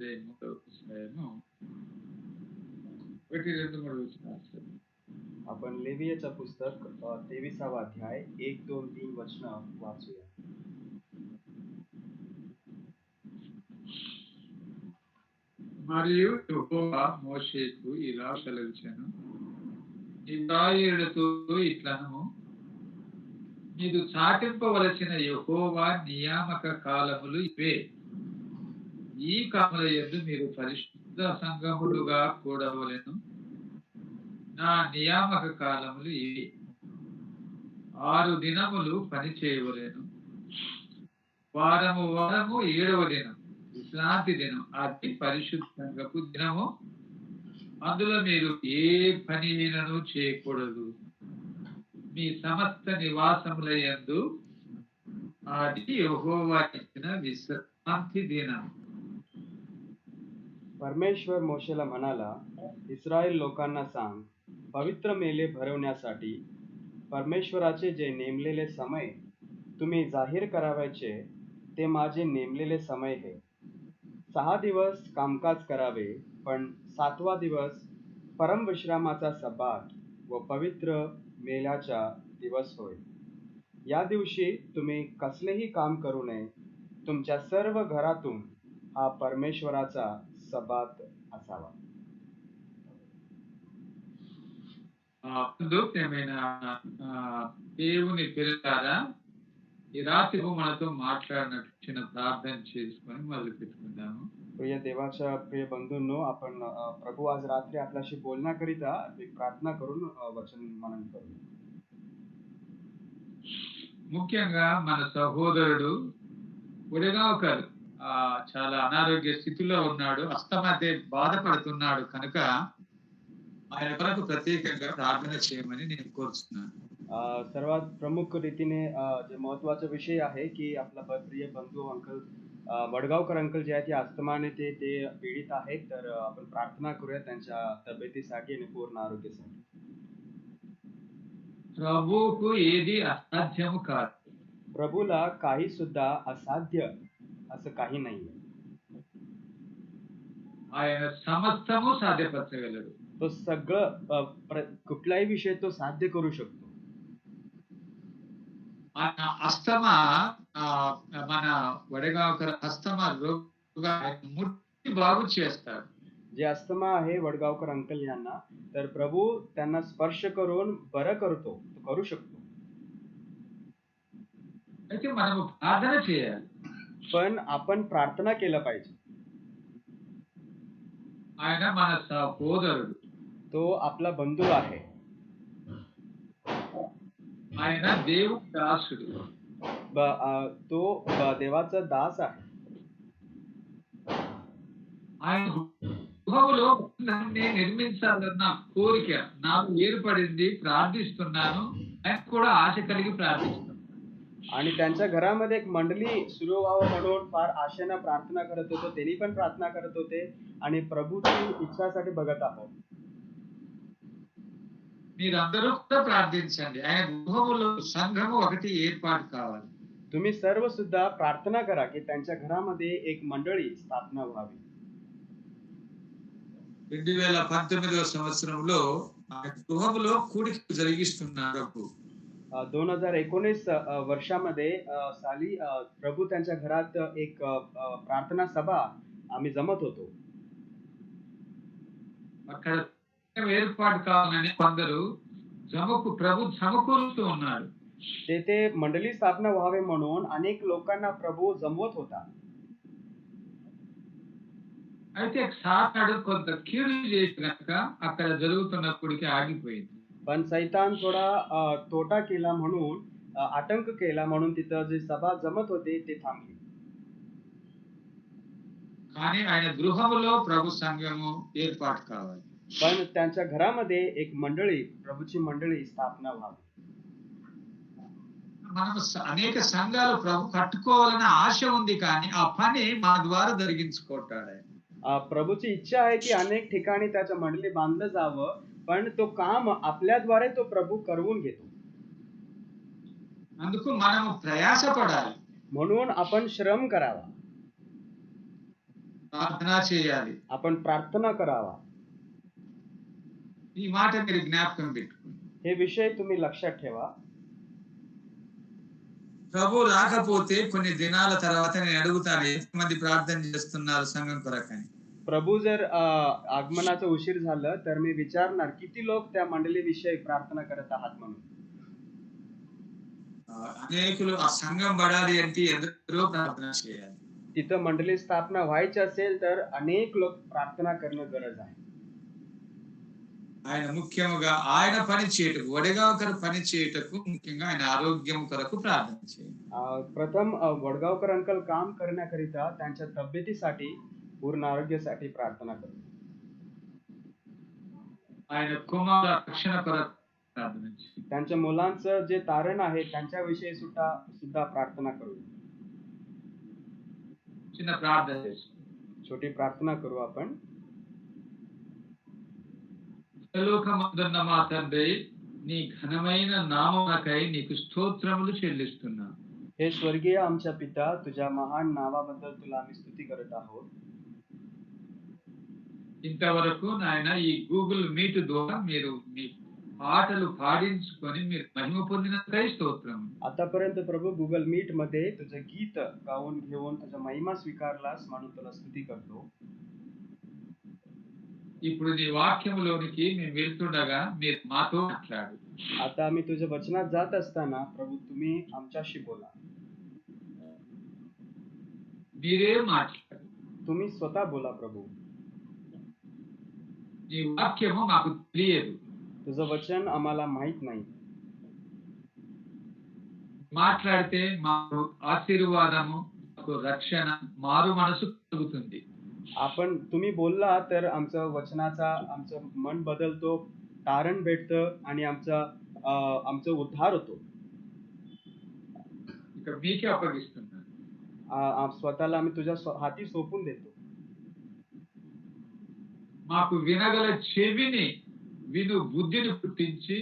మూడవ అధ్యాయము 1, 2, 3 వచనాలు. आपण लेवियाचं पुस्तक 23वा अध्याय 1, 2, 3 वचनं वाचूया. మరియు యెహోవా మోషేకు ఇలా సెలవిచ్చెను, ఇశ్రాయేలుతో ఇట్లనము, మీరు చాటింపవలసిన యెహోవా నియామక కాలములు ఇవే. ఈ కాలముల యందు మీరు పరిశుద్ధ సంఘములుగా కూడవలెను. నా నియామక కాలములు ఇవి. 6 దినములు పని చేయవలెను. వారము 7వ దినం విశ్రాంతి దినం, అది పరిశుద్ధ సంఘపు దినము. అందులో మీరు ఏ పనినను చేయకూడదు. మీ సమస్త నివాసముల యందు అది యెహోవా ఇచ్చిన విశ్రాంతి దినం. परमेश्वर मोशेला म्हणाला, इस्रायल लोकांना सांग, पवित्र मेले भरवण्यासाठी परमेश्वराचे जे नेमलेले समय तुम्ही जाहीर करावयाचे ते माझे नेमलेले समय हे. 6 दिवस कामकाज करावे, पण 7वा दिवस परमविश्रामाचा सब्बात व पवित्र मेल्याचा दिवस होय. या दिवशी तुम्ही कसलेही काम करू नये. तुमच्या सर्व घरातून हा परमेश्वराचा सब्बात असावा. ప్రియమైన దేవుని పిల్లలారా, ఈ రాత్రి మనతో మాట్లాడినట్లు చిన్న ప్రార్థన చేసుకొని మొదలు పెట్టుకుందాము. प्रिय देवाच्या प्रिय बंधूंनो, आपण प्रभू आज रात्री आपल्याशी बोलण्याकरिता एक प्रार्थना करून वचन मनन करू. ముఖ్యంగా మన సహోదరుడు ఉడగావకర్ చాలా అనారోగ్య స్థితిలో ఉన్నాడు, అస్తమాతే బాధపడుతున్నాడు కనుక ఆయన కొరకు ప్రత్యేకంగా ప్రార్థన చేయమని నేను కోరుతున్నాను. सर्वात प्रमुख रीतीने जे महत्वाचा विषय आहे की आपला प्रिय बंधू अंकल वडगावकर अंकल जे आहेत ते अस्थमाने ते पीडित आहेत. तर आपण प्रार्थना करूया त्यांच्या तब्येतीसाठी आणि पूर्ण आरोग्यासाठी. ప్రభువుకు ఏది అసాధ్యము కాదు. प्रभूला काही सुद्धा असाध्य असं काही नाही. ఆయన సమస్తము సాధ్యపరచగలడు. तो सगळं कुठलाही विषय तो साध्य करू शकतो. అస్తమా మన వడగావకర్ అస్తమా రోగా ముట్టి బాగు చేస్తాడు. जे अस्थमा आहे वडगावकर अंकल यांना, तर प्रभू त्यांना स्पर्श करून बरं करतो, करू शकतो. అయితే మనము ప్రార్థన చేయాలి. पण आपण प्रार्थना केलं पाहिजे. ఆయన మన సహోదరుడు, तो आपला बंधू आहे. ఆయన దేవుని దాసుడు, तो देवाचा दास आहे. ఆయన గృహములో నిర్మించాలన్న కోరిక నాకు ఏర్పడింది. ప్రార్థిస్తున్నాను, ఆయన కూడా ఆశ కలిగి ప్రార్థిస్తున్నాను. आणि त्यांच्या घरामध्ये एक मंडळी सुरू व्हावं म्हणून फार आशेनं प्रार्थना करत होतो. त्यांनी पण प्रार्थना करत होते आणि प्रभूची इच्छासाठी बघत आहोत. మీరందరూ కూడా ప్రార్థించండి. ఆయన గృహములో సంఘము ఒకటి ఏర్పాటు కావాలి. तुम्ही सर्व सुद्धा प्रार्थना करा की त्यांच्या घरामध्ये एक मंडळी स्थापना व्हावी. 2019వ సంవత్సరంలో ఆయన గృహములో కూడిక జరిగిస్తున్నారు. 2019 वर्षामध्ये साली प्रभू त्यांच्या घरात एक प्रार्थना सभा आम्ही जमत होतो. అక్కడ ఏర్పాటు కావాలని కొందరు ప్రభు సమకూరుస్తూ ఉన్నాడు. तेथे मंडळी स्थापना व्हावे म्हणून अनेक लोकांना प्रभू जमवत होता. అయితే సాతాను కొంత కీడు చేసి కనుక అక్కడ జరుగుతున్నప్పటికీ ఆగిపోయింది. पण सैतान थोडा तोटा केला म्हणून आटंक केला म्हणून तिथं जे सभा जमत होते ते थांबली. కానీ ఆయన గృహములో ప్రభు సంఘము ఏర్పాటు కావాలి. पण त्यांच्या घरामध्ये एक मंडळी, प्रभूची मंडळी स्थापना व्हावी. మనం అనేక సంఘాలు ప్రభు కట్టుకోవాలని ఆశ ఉంది, కానీ ఆ పని మా ద్వారా జరిగించుకుంటాడు. प्रभूची इच्छा आहे की अनेक ठिकाणी त्याच्या मंडळी बांधलं जावं, पण तो काम आपल्याद्वारे तो प्रभू करवून घेतो. అందుకు మనము ప్రయాసపడాలి. म्हणून आपण श्रम करावा. ప్రార్థన చేయాలి. आपण प्रार्थना करावा. ఈ మాట మీరు జ్ఞాపకం పెట్టుకోండి. हे विषय तुम्ही लक्षात ठेवा. ప్రభు రాకపోతే కొన్ని దినాల తర్వాత నేను అడుగుతాను ఎంతమంది ప్రార్థన చేస్తున్నారు సంఘం కొరకని. प्रभू जर आगमनाचा उशीर झालं तर मी विचारणार किती लोक त्या मंडळीविषयी प्रार्थना करत आहात म्हणून. అనేకులు ఆ సంఘం పడాలి అంటే ఎందరో ప్రార్థన చేయాలి. तिथं मंडळी स्थापना व्हायची असेल तर अनेक लोक प्रार्थना करणं गरज आहे. ఆయన ముఖ్యముగా ఆయన పని చేయటకు వడగావకర పని చేయటకు ముఖ్యంగా ఆయన ఆరోగ్యం కొరకు ప్రార్థన చేయాలి. प्रथम वडगावकर अंकल काम करण्याकरिता त्यांच्या तब्येतीसाठी पूर्ण आरोग्यासाठी प्रार्थना करू. ఆయన కుమార రక్షణ కొరకు ప్రార్థన చేయాలి. त्यांच्या मुलांचं जे तारण आहे त्यांच्याविषयी सुद्धा प्रार्थना करू. చిన్న ప్రార్థన చేసుకుందాం. छोटी प्रार्थना करू आपण. పరలోకమందున్న మా తండ్రి నీ ఘనమైన నామమునకై నీకు స్తోత్రములు చెల్లిస్తున్నాను. हे स्वर्गीय आमच्या पिता तुझ्या महान नावाबद्दल तुला आम्ही स्तुती करत आहोत. ఇంతవరకు నాయన ఈ గూగుల్ మీట్ ద్వారా మీరు మీ పాటలు పాడించుకొని మీరు మహిమ పొందినందుకై స్తోత్రం. आतापर्यंत प्रभू गुगल मीट मध्ये तुझं गीत गाऊन घेऊन तुझा महिमा स्वीकारलास म्हणून तुला स्तुती करतो. ఇప్పుడు నీ వాక్యములోనికి మేము వెళ్తుండగా మీరు మాతో మాట్లాడు. आता आम्ही तुझ्या वचनात जात असताना प्रभू तुम्ही आमच्याशी बोला. మీరే మాట్లాడు. तुम्ही स्वतः बोला प्रभू. నీ వాక్యము మాకు తెలియదు. तुझं वचन आम्हाला माहित नाही. మాట్లాడితే మాకు ఆశీర్వాదము మాకు రక్షణ మారు మనసు కలుగుతుంది. आपण तुम्ही बोलला तर आमचं मन बदलतो, तारण भेटतं आणि आमचं उद्धार होतो. ఇక మీకే అప్పగిస్తున్నాను. स्वतःला आम्ही तुझ्या हाती सोपून देतो. మాకు వినగల చెవిని విను బుద్ధిని పుట్టించి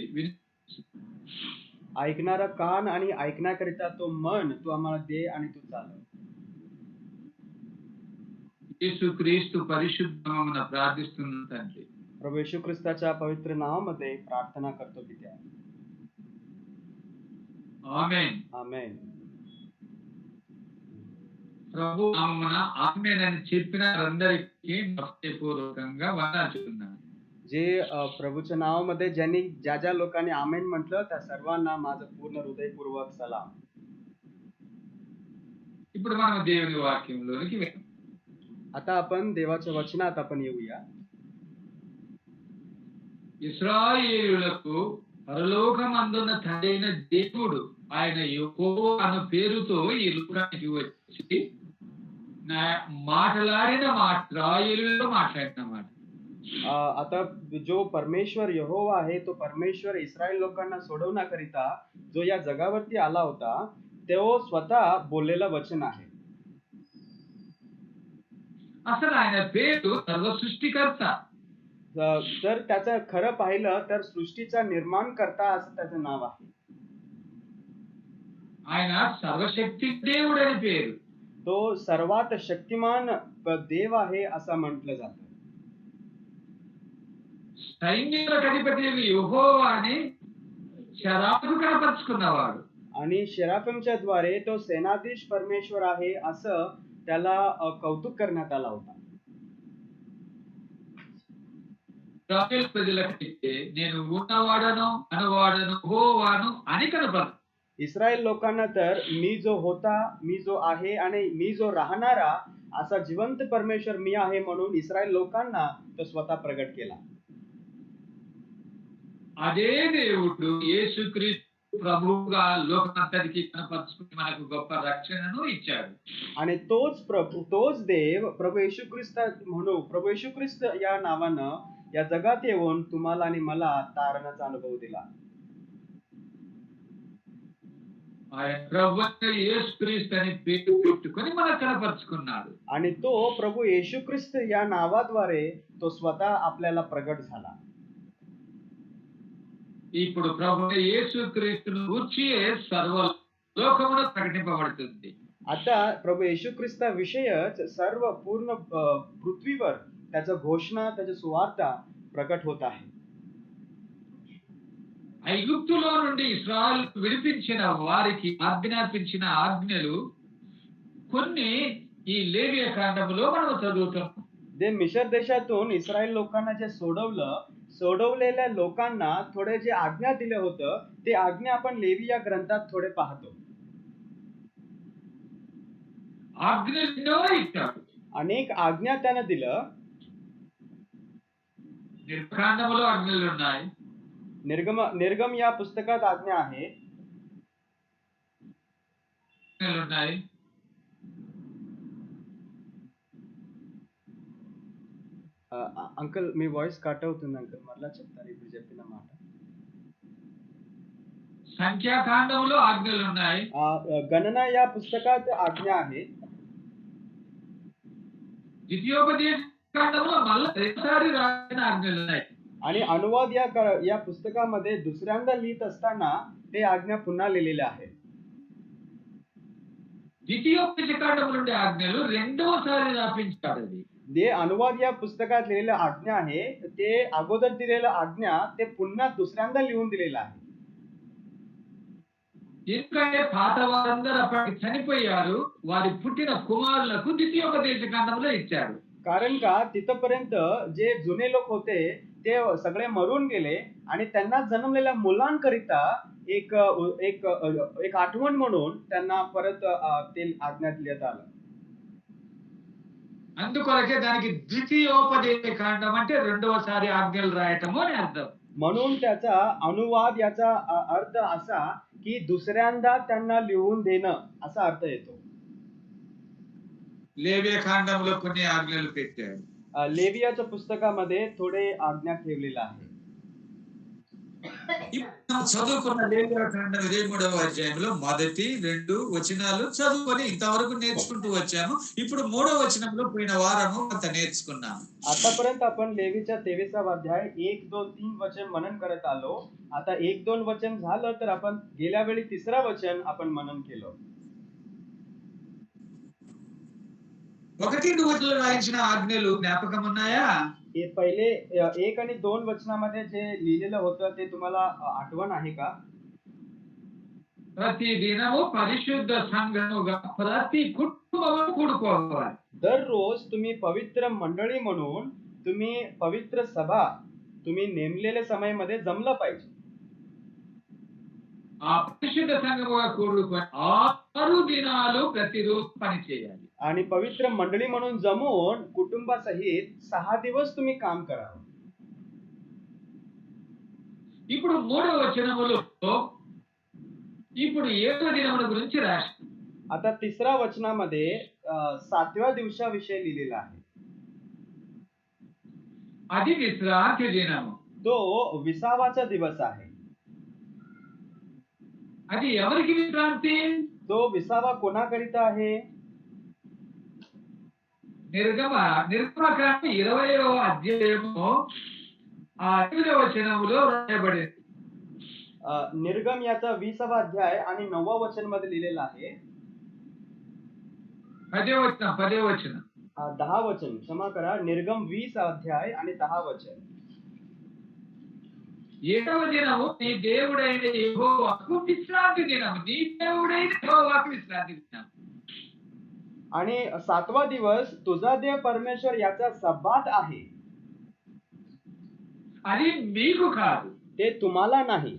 ऐकणारा कान आणि ऐकण्याकरिता तो मन तू आम्हाला दे आणि तू चालव. యేసుక్రీస్తు పరిశుద్ధ నామమున ప్రార్థిస్తున్నాను తండ్రి. प्रभू येशू ख्रिस्ताच्या पवित्र नावामध्ये प्रार्थना करतो पित्या. ఆమేన్. आमेन. ప్రభు నామమున ఆమేన్ అని చెప్పిన అందరికీ భక్తిపూర్వకంగా వందనాలు. जे प्रभूच्या नावामध्ये ज्या लोकांनी आमेन म्हटलं त्या सर्वांना माझं पूर्ण हृदयपूर्वक सलाम. ఇప్పుడు మనం దేవుని వాక్యంలోనికి వెళ్దాం. आता आपण देवाच्या वचनात आपण येऊया. ఇశ్రాయేలులకు పరలోకమందున్న తండ్రైన దేవుడు ఆయన యెహోవా అను పేరుతో ఈ లోకానికి వచ్చి మాట్లాడిన మాట ఇశ్రాయేలులో మాట్లాడిన మాట. आता जो परमेश्वर यहोवा आहे तो परमेश्वर इस्रायल लोकांना सोडवण्याकरिता जो या जगावरती आला होता तो स्वतः बोललेलं वचन आहे. అసలు ఆయన పేరు సర్వ సృష్టికర్త. जर त्याचं खरं पाहिलं तर सृष्टीचा निर्माणकर्ता असं त्याचं नाव आहे. ఆయన సర్వశక్తి దేవుడు అని పేరు. तो सर्वात शक्तिमान देव आहे असं म्हटलं जातं. సైన్యాలకు అధిపతి యెహోవా అని శరాబు కనపరుచుకున్నవాడు. आणि शेराफिमच्या द्वारे तो सेनाधीश परमेश्वर आहे असं त्याला कौतुक करण्यात आला होता. ఇశ్రాయేలు ప్రజలకైతే నేను ఉన్నవాడను అనువాడను యెహోవాను అని కనపరు. इस्रायल लोकांना तर मी जो होता, मी जो आहे आणि मी जो राहणारा असा जिवंत परमेश्वर मी आहे म्हणून इस्रायल लोकांना तो स्वतः प्रगट केला. అదే దేవుడు యేసుక్రీస్తు ప్రభువుగా లోకమంతటికి కనపరుచుకుని మనకు గొప్ప రక్షణను ఇచ్చాడు. आणि तोच देव प्रभू येशू ख्रिस्त म्हणून प्रभू येशू ख्रिस्त या नावानं या जगात येऊन तुम्हाला आणि मला तारणाचा अनुभव दिला. ఆయన ప్రభు యేసుక్రీస్తు అని పేరు పెట్టుకొని మనకు కనపరుచుకున్నాడు. आणि तो प्रभू येशू ख्रिस्त या नावाद्वारे तो स्वतः आपल्याला प्रगट झाला. ఇప్పుడు ప్రభు యేసుక్రీస్తును గూర్చి సర్వ లోకమున ప్రకటింపబడుతుంది. आता प्रभू येशू ख्रिस्ताविषयीच सर्व पूर्ण पृथ्वीवर त्याचं घोषणा, त्याची सुवार्ता प्रकट होत आहे. ఐగుప్తులో నుండి ఇస్రాయల్ విడిపించిన వారికి ఆజ్ఞాపించిన ఆజ్ఞలు కొన్ని ఈ లేవియ కాండములో మనం చదువుతాం. जे मिशर देशातून इस्रायल लोकांना जे सोडवलेल्या लोकांना थोडे जे आज्ञा दिले होतं, ते आज्ञा आपण लेवी या ग्रंथात थोडे पाहतो. ఆజ్ఞలు ఎన్నో ఇచ్చాడు. अनेक आज्ञा त्यानं दिलं. నిర్కాండములో ఆజ్ఞలు ఉన్నాయి. निर्गम या पुस्तकात आज्ञा आहे. ఆజ్ఞలు ఉన్నాయి. అంకుల్ మీ వాయిస్ కట్ అవుతుంది అంకుల్, మరలా చెప్తారు ఇప్పుడు చెప్పిన మాట. సంఖ్యాకాండంలో ఆజ్ఞలు ఉన్నాయి. गणना या पुस्तकात आज्ञा आहे. ద్వితీయోపదేశ కాండంలో మళ్ళీ రెండుసారి రాసిన ఆజ్ఞలు ఉన్నాయి. आणि अनुवाद या पुस्तकामध्ये दुसऱ्यांदा लिहित असताना ते आज्ञा पुन्हा लिहिलेल्या आहेत. ద్వితీయోపదేశ కాండము నుండి ఆజ్ఞలు రెండవసారి రాపించాడు. అది जे अनुवाद या पुस्तकात लिहिलेल्या आज्ञा आहे, ते अगोदर दिलेल्या आज्ञा ते पुन्हा दुसऱ्यांदा लिहून दिलेलं आहे. ఎందుకంటే పాత వారందరూ అప్పటికి చనిపోయారు. వారి పుట్టిన కుమారులకు ద్వితీయోపదేశ కాండంలో ఇచ్చారు. कारण का तिथपर्यंत जे जुने लोक होते ते सगळे मरून गेले आणि त्यांना जन्मलेल्या मुलांकरिता एक एक एक आठवण म्हणून त्यांना परत ते आज्ञा देण्यात आलं. అందుకొరకే దానికి ద్వితీయోపదేశ కాండం అంటే రెండవసారి ఆజ్ఞలు రాయటము అని అర్థం. म्हणून त्याचा अनुवाद याचा अर्थ असा की दुसऱ्यांदा त्यांना लिहून देणं असा अर्थ येतो. లేవియ కాండంలో కొన్ని ఆజ్ఞలు పెట్టాడు. लेवियाच्या पुस्तकामध्ये थोडे आज्ञा ठेवलेल्या आहे. ఇప్పుడు చదువుకున్న లేవియ కాండం 23వ అధ్యాయంలో మొదటి 2 వచనాలు చదువుకొని ఇంతవరకు నేర్చుకుంటూ వచ్చాము. ఇప్పుడు 3వ వచనంలో పోయిన వారము కొంత నేర్చుకున్నాము. आतापर्यंत आपण लेवीच्या 23वा अध्याय 1, 2, 3 वचन मनन करत आलो. आता 1, 2 वचन झालं तर आपण गेल्या वेळी 3रा वचन आपण मनन केलं. 1 వచనంలో రాయించిన ఆజ్ఞలు జ్ఞాపకం ఉన్నాయా? हे पहिले 1 आणि 2 वचनामध्ये जे लिहिलेलं होतं ते तुम्हाला आठवण आहे का? ప్రతి దినము పరిశుద్ధ సంఘముగా ప్రతి కుటుంబము కూడుకోవాలి. दररोज तुम्ही पवित्र मंडळी म्हणून तुम्ही पवित्र सभा तुम्ही नेमलेल्या समयामध्ये जमलं पाहिजे. ఆ పరిశుద్ధ సంఘముగా కూడుకొని 6 దినాలు ప్రతిరోజు పని చేయాలి. आणि पवित्र मंडळी म्हणून जमून कुटुंबासहित 6 दिवस तुम्ही काम करावं. ఇప్పుడు 3వ వచనములో ఇప్పుడు 7వ దినముల గురించి రాసి आता 3रा वचनामध्ये 7व्या दिवसाविषयी लिहिलेला आहे. అది విశ్రాంతి దినము. तो विसावाचा दिवस आहे. అది ఎవరికి విశ్రాంతి? तो विसावा कोणाकरिता आहे? నిర్గమకాండం 20వ అధ్యాయము 5వ వచనములో రాయబడింది. निर्गम याचा 20वा अध्याय आणि 9वा वचन मध्ये लिहिलेला आहे. 10వ వచనం 10 वचन क्षमा करा. निर्गम 20 अध्याय आणि 10 वचन. 7వ దినము నీ దేవుడైన యెహోవాకు విశ్రాంతి దినము. నీ దేవుడైన యెహోవాకు విశ్రాంతి దినము. आणि 7वा दिवस तुझा देव परमेश्वर याचा सब्बात आहे. అది మీకు కాదు. ते तुम्हाला नाही.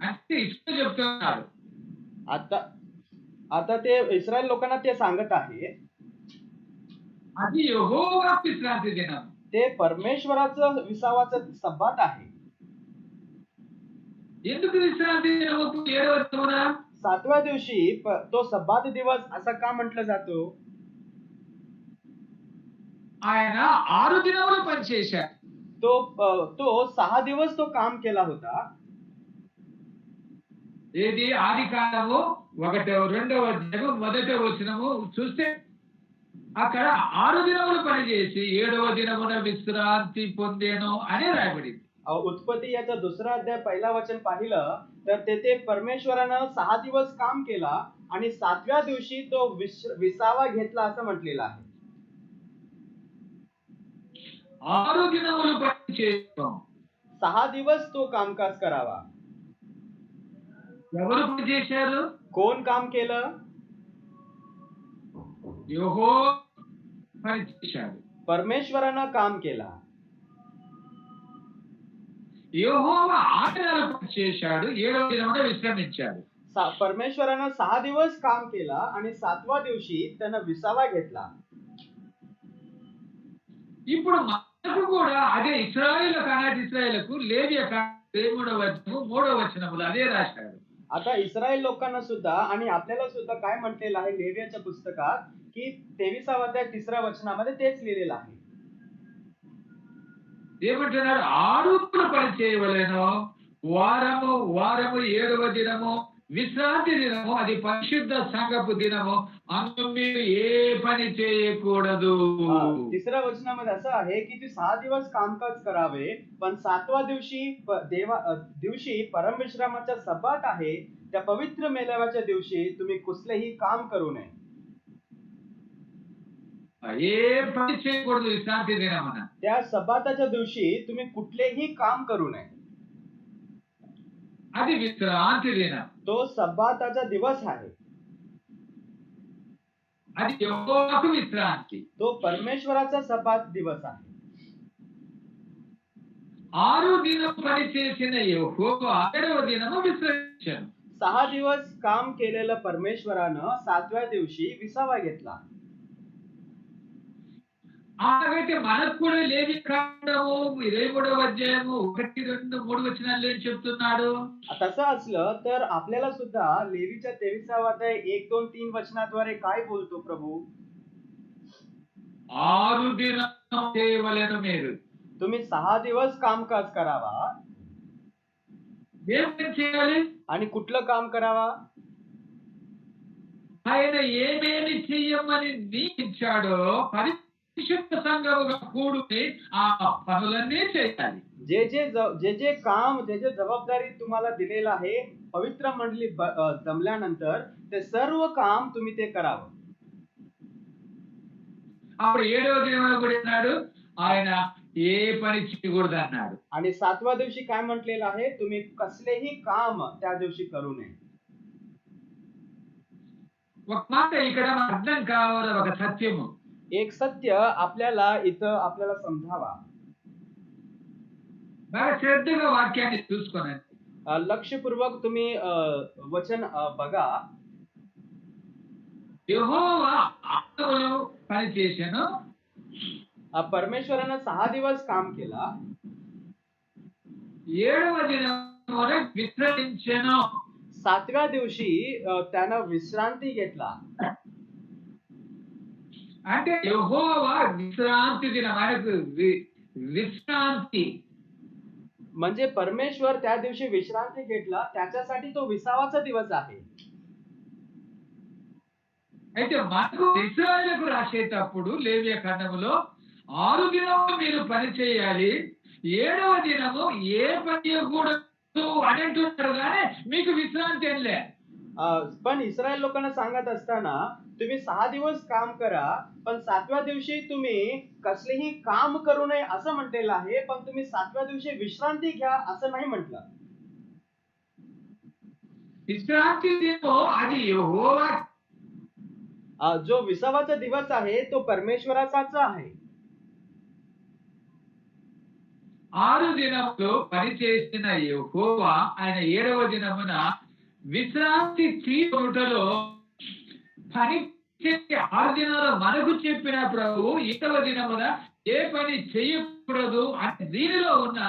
అంటే ఇష్టం చెప్తున్నారు. आता ते इस्रायल लोकांना ते सांगत आहे. అది యెహోవాకు విశ్రాంతి దినము. ते परमेश्वराचं विसावाचं सब्बात आहे. ఎందుకు విశ్రాంతి దినము 7వ దినమున? 7व्या दिवशी तो सब्बात दिवस असा का म्हटलं जातो? ఆయన 6 దినములు పనిచేశాడు. तो 6 दिवस तो काम केला होता. ఏది ఆది కాండము 1వ అధ్యాయం 1వ వచనము చూస్తే అక్కడ 6 దినములు పనిచేసి 7వ దినమున విశ్రాంతి పొందేను అని రాయబడింది. उत्पत्ती याचा 2रा अध्याय 1ला वचन पाहिलं तर तेथे परमेश्वरानं 6 दिवस काम केला आणि 7व्या दिवशी तो विसावा घेतला असं म्हटलेलं आहे. 6 దినములు పని చేయడం. 6 दिवस तो कामकाज करावा. ఎవరు పని చేశారు? कोण काम केलं? యెహోవా పని చేశాడు. परमेश्वरानं काम केला. యెహోవా 6 నెలలు పని చేశాడు. 7వ దినమున విశ్రమించాడు. परमेश्वरानं 6 दिवस काम केला आणि 7व्या दिवशी त्यानं विसावा घेतला. ఇప్పుడు మనకు కూడా అదే ఇశ్రాయేలుకు ఆనాటి ఇశ్రాయేలుకు లేవియ 13వ వచనము 3వ వచనములు అదే రాశాడు. आता इस्रायल लोकांना सुद्धा आणि आपल्याला सुद्धा काय म्हटलेलं आहे लेवियाच्या पुस्तकात की 23वा अध्याय 3ऱ्या वचनामध्ये तेच लिहिलेलं आहे. ఏమంటున్నాడు? 6 రోజులు పని చేయవలెను. వారము వారము 7వ దినము విశ్రాంతి దినము, అది పరిశుద్ధ సంఘపు దినము. అందులో మీరు ఏ పని చేయకూడదు. 3ऱ्या वचनामध्ये असं आहे की ती 6 दिवस कामकाज करावे, पण 7व्या दिवशी दिवशी परमविश्रामाचा सब्बात आहे. त्या पवित्र मेलाव्याच्या दिवशी तुम्ही कुठलेही काम करू नये. ఏ పని చేయకూడదు విశ్రాంతి దినమున. त्या सब्बाताच्या दिवशी तुम्ही कुठलेही काम करू नये. అది విశ్రాంతి దినం. तो सब्बाताचा दिवस आहे. అది యెహోవాకు విశ్రాంతి. तो परमेश्वराचा सब्बात दिवस आहे. 6 దినం పని చేసిన యెహోవా 7వ దినము విశ్రమించాడు. 6 दिवस काम केलेलं परमेश्वरानं 7व्या दिवशी विसावा घेतला. అలాగైతే మనకు కూడా లేవి కాండము 23వ అధ్యాయము 1, 2, 3 వచనాల్లో ఏం చెప్తున్నాడు? तसं असलं तर आपल्याला सुद्धा लेवीच्या 23वा अध्याय 1, 2, 3 वचनाद्वारे काय बोलतो प्रभू? 6 దినం చేయవలెను మీరు. तुम्ही 6 दिवस कामकाज करावा. ఏం చేయాలి? आणि कुठलं काम करावा? ఆయన ఏమేమి చెయ్యమని నియమించాడో పరిశుద్ధ సంఘముగా కూడుని ఆ పనులన్నీ చేయాలి. जे काम जे जबाबदारी तुम्हाला दिलेलं आहे पवित्र मंडळी जमल्यानंतर ते सर्व काम तुम्ही ते करावं. అప్పుడు 7వ దినంలో కూడా అన్నాడు ఆయన ఏ పని చేయకూడదు అన్నాడు. आणि 7व्या दिवशी काय म्हटलेलं आहे? तुम्ही कसलेही काम त्या दिवशी करू नये. ఒక మాట ఇక్కడ మనకు అర్థం కావాలి, ఒక సత్యము. एक सत्य आपल्याला समजावा. బాగా శ్రద్ధగా వాక్యాన్ని చూసుకోనండి. लक्षपूर्वक तुम्ही वचन बघा. యెహోవా 6 రోజులు పని చేశాను. परमेश्वरानं 6 दिवस काम केला. 7వ దినమున విశ్రమించెను. 7व्या दिवशी त्यानं विश्रांती घेतला. అంటే యెహోవా విశ్రాంతి దినం, ఆయనకు విశ్రాంతి. म्हणजे परमेश्वर त्या दिवशी विश्रांती घेतला, त्याच्यासाठी तो विसावाचा दिवस आहे. అయితే మనకు ఇశ్రాయేలుకు రాసేటప్పుడు లేవియ ఖండములో 6 దినములు మీరు పని చేయాలి, 7వ దినము ఏ పని చేయకూడదు అని అంటున్నారు కానీ మీకు విశ్రాంతి ఏం లే. पण इस्रायल लोकांना सांगत असताना तुम्ही 6 दिवस काम करा, पण 7व्या दिवशी तुम्ही कसलेही काम करू नये असं म्हटलेलं आहे. पण तुम्ही 7व्या दिवशी विश्रांती घ्या असं नाही म्हटलं. విశ్రాంతి దినము అది యెహోవా. जो विसावाचा दिवस आहे तो परमेश्वराचाच आहे. 6 దినములు పని చేసిన యెహోవా ఆయన 7వ దినమున విశ్రాంతి తీసుకొనుటలో పని చేసే 6 దినాలు మనకు చెప్పిన ప్రభువు 7వ దినమున ఏ పని చేయకూడదు అని దీనిలో ఉన్న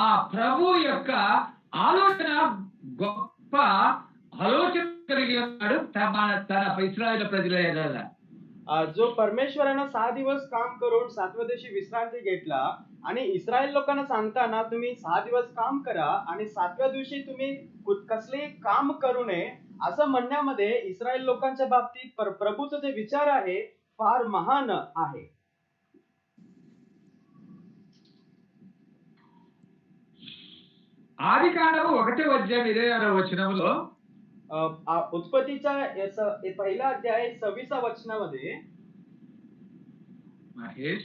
ఆ ప్రభు యొక్క ఆలోచన గొప్ప ఆలోచన కలిగి ఉన్నాడు తన ఇశ్రాయేలు ప్రజల ఎడల. जो परमेश्वरानं 6 दिवस काम करून 7व्या दिवशी विश्रांती घेतला आणि इस्रायल लोकांना सांगताना तुम्ही 6 दिवस काम करा आणि 7व्या दिवशी तुम्ही कसलेही काम करू नये असं म्हणण्यामध्ये इस्रायल लोकांच्या बाबतीत प्रभूचा जे विचार आहे फार महान आहे. ఆదికాండము 1వ అధ్యాయం 26వ వచనములో उत्पत्तीचा पहिला अध्याय 26 वचनामध्ये महेश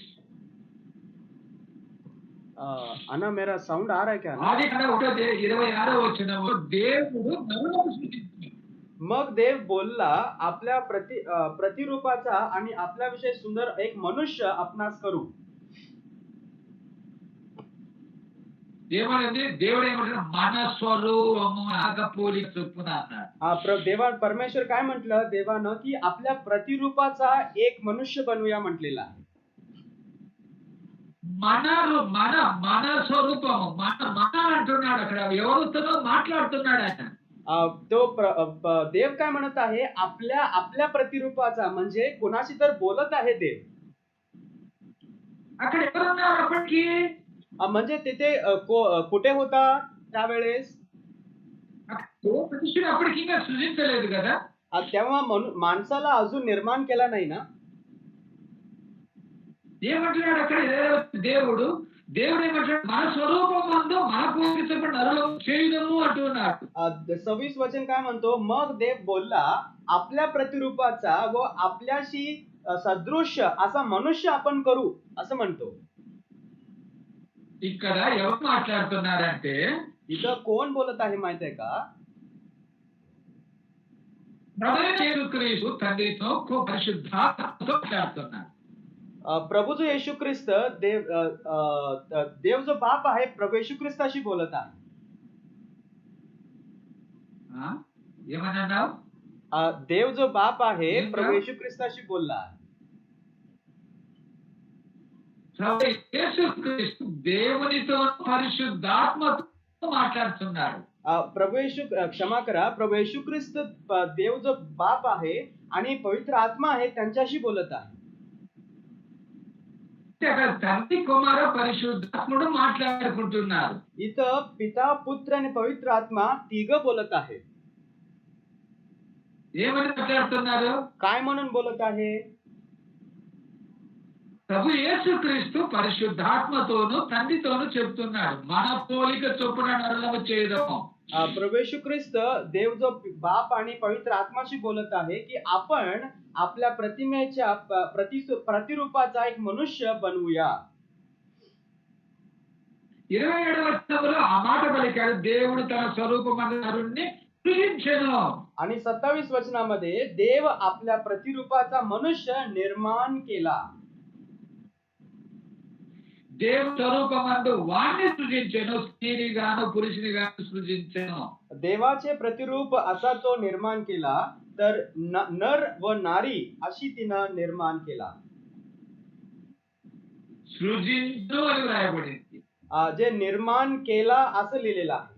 अना मेरा साउंड आ रहा है क्या? ఆది కాండ 26వ వచనము దేవుడు నరులను సృజించాడు. मग देव बोलला आपल्या प्रतिरूपाचा आणि आपल्याविषयी सुंदर एक मनुष्य आपणास करू. దేవుడు ఏమంటాడు మన స్వరూపము నాగ పోలిక చొప్పున అన్నాడు. परमेश्वर काय म्हटलं देवानं की आपल्या प्रतिरूपाचा एक मनुष्य बनवूया म्हटलेला. మన మన మన స్వరూపము మన అంటున్నాడు. అక్కడ ఎవరితో మాట్లాడుతున్నాడు ఆయన. तो देव काय म्हणत आहे आपल्या प्रतिरूपाचा म्हणजे कोणाशी तर बोलत आहे देव. అక్కడ ఎవరున్నారు అప్పటికి? म्हणजे तिथे कुठे होता त्यावेळेस? మనుషుడు అప్పటికి ఇంకా సృజించలేదు కదా. तेव्हा माणसाला अजून निर्माण केला नाही ना. ఏమంటున్నాడు అక్కడ దేవుడు ఏమంటాడు మన స్వరూపమందు మన పోలిక చొప్పున నరులను చేయుదము అంటున్నాడు. 26 वचन काय म्हणतो मग देव बोलला आपल्या प्रतिरूपाचा व आपल्याशी सदृश्य असा मनुष्य आपण करू असं म्हणतो. ఇక్కడ ఎవరు మాట్లాడుతున్నారంటే इथं कोण बोलत आहे माहित आहे का? ప్రభువైన యేసుక్రీస్తు తండ్రితో పరిశుద్ధాత్మతో మాట్లాడుతున్నాడు. प्रभू जो येशू ख्रिस्त देव जो बाप आहे प्रभू येशू ख्रिस्ताशी बोलत आहे. ఏమన్నావు? देव जो बाप आहे प्रभू येशू ख्रिस्ताशी बोलला. యేసుక్రీస్తు దేవునితో పరిశుద్ధాత్మతో మాట్లాడుతున్నాడు. प्रभू येशू क्षमा करा प्रभू येशू ख्रिस्त देव जो बाप आहे आणि पवित्र आत्मा आहे त्यांच्याशी बोलत आहे. తండ్రి కుమార పరిశుద్ధాత్ముడు మాట్లాడుకుంటున్నారు. इथं पिता पुत्र आणि पवित्र आत्मा तिघ बोलत आहेत. ఏమని మాట్లాడుతున్నారు? काय म्हणून बोलत आहे? ప్రభు యేసుక్రీస్తు పరిశుద్ధాత్మతోను తండ్రితోను చెప్తున్నాడు మన పోలిక చొప్పున నరులను చేయదము. प्रभू येशू ख्रिस्त देव जो बाप आणि पवित्र आत्माशी बोलत आहे की आपण आपल्या प्रतिमेच्या प्रतिरूपाचा एक मनुष्य बनवूया. 27వ వచనంలో ఆ మాట పలికాడు దేవుడు తన స్వరూపమందు నరుణ్ణి సృజించెను. आणि 27 वचनामध्ये देव आपल्या प्रतिरूपाचा मनुष्य निर्माण केला. దేవుని స్వరూపమందు వాణ్ణి సృజించెను స్త్రీని గాను పురుషుని గాను సృజించెను. देवाचे प्रतिरूप असा तो निर्माण केला तर नर व नारी अशी तिनं निर्माण केला. సృజించు అని రాయబడింది. जे निर्माण केला असं लिहिलेलं आहे.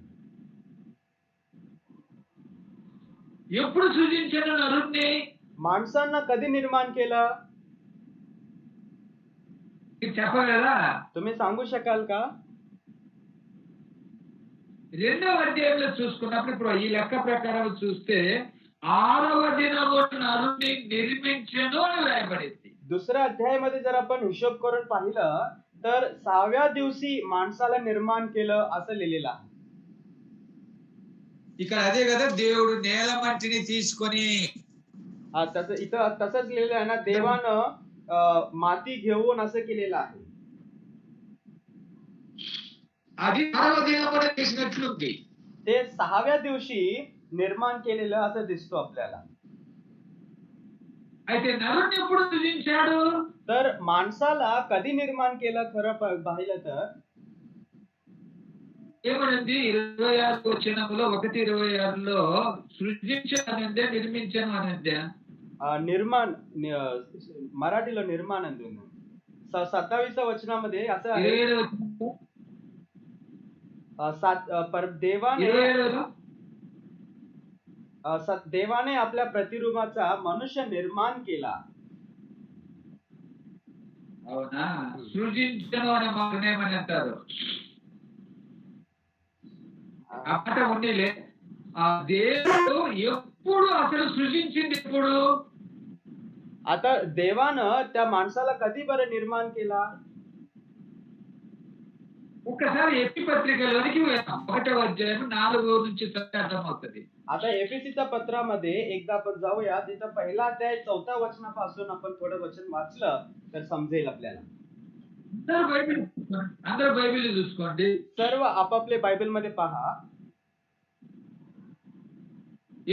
ఎప్పుడు సృజించెను నరుణ్ణి? माणसांना कधी निर्माण केलं? చెప్పగలరా? तुम्ही सांगू शकाल का? 2వ అధ్యాయంలో చూసుకున్నప్పుడు ఇప్పుడు ఈ లెక్క ప్రకారం చూస్తే 6వ దినము నరుణ్ణి నిర్మించెను అని రాయబడింది. दुसऱ्या अध्यायामध्ये जर आपण हिशोब करून पाहिलं तर 6व्या दिवशी माणसाला निर्माण केलं असं लिहिलेलं आहे. ఇక్కడ అదే కదా దేవుడు నేల మట్టిని తీసుకొని इथं तसंच लिहिलेलं आहे ना देवानं माती घेऊन असं केलेलं आहे. అది 6వ దినమున చేసినట్లుంది. ते 6व्या दिवशी निर्माण केलेलं असं दिसतो आपल्याला. అయితే నరుణ్ణి ఎప్పుడు సృజించాడు? तर माणसाला कधी निर्माण केलं खरं पाहिलं तर ఏమనింది 26 వచనములో 1:26లో సృజించనందే నిర్మించను అనందే. निर्माण मराठीలో निर्माण अंदून 27व्या वचनामध्ये असं आहे देवाने आपल्या प्रतिरूपाचा मनुष्य निर्माण केला. అవునా? సృజించను అనే మాటనే ఏమని అంటారు? ఆ మాట ఉండేలే. ఆ దేవుడు ఎప్పుడు అసలు సృజించింది ఎప్పుడు? आता देवानं त्या माणसाला कधी बरं निर्माण केला? ఒక్కసారి ఎపి పత్రికలోనికి వెళ్దాం. 1వ అధ్యాయం 4 నుంచి చదివితే అర్థమవుతుంది. आता एफएसीच्या पत्रामध्ये एकदा आपण जाऊया. तिथं पहिला अध्याय 4थ्या वचनापासून आपण थोडं वचन वाचलं तर समजेल आपल्याला. అందరూ బైబిల్ చూసుకోండి. सर्व आपापले बायबलमध्ये पहा.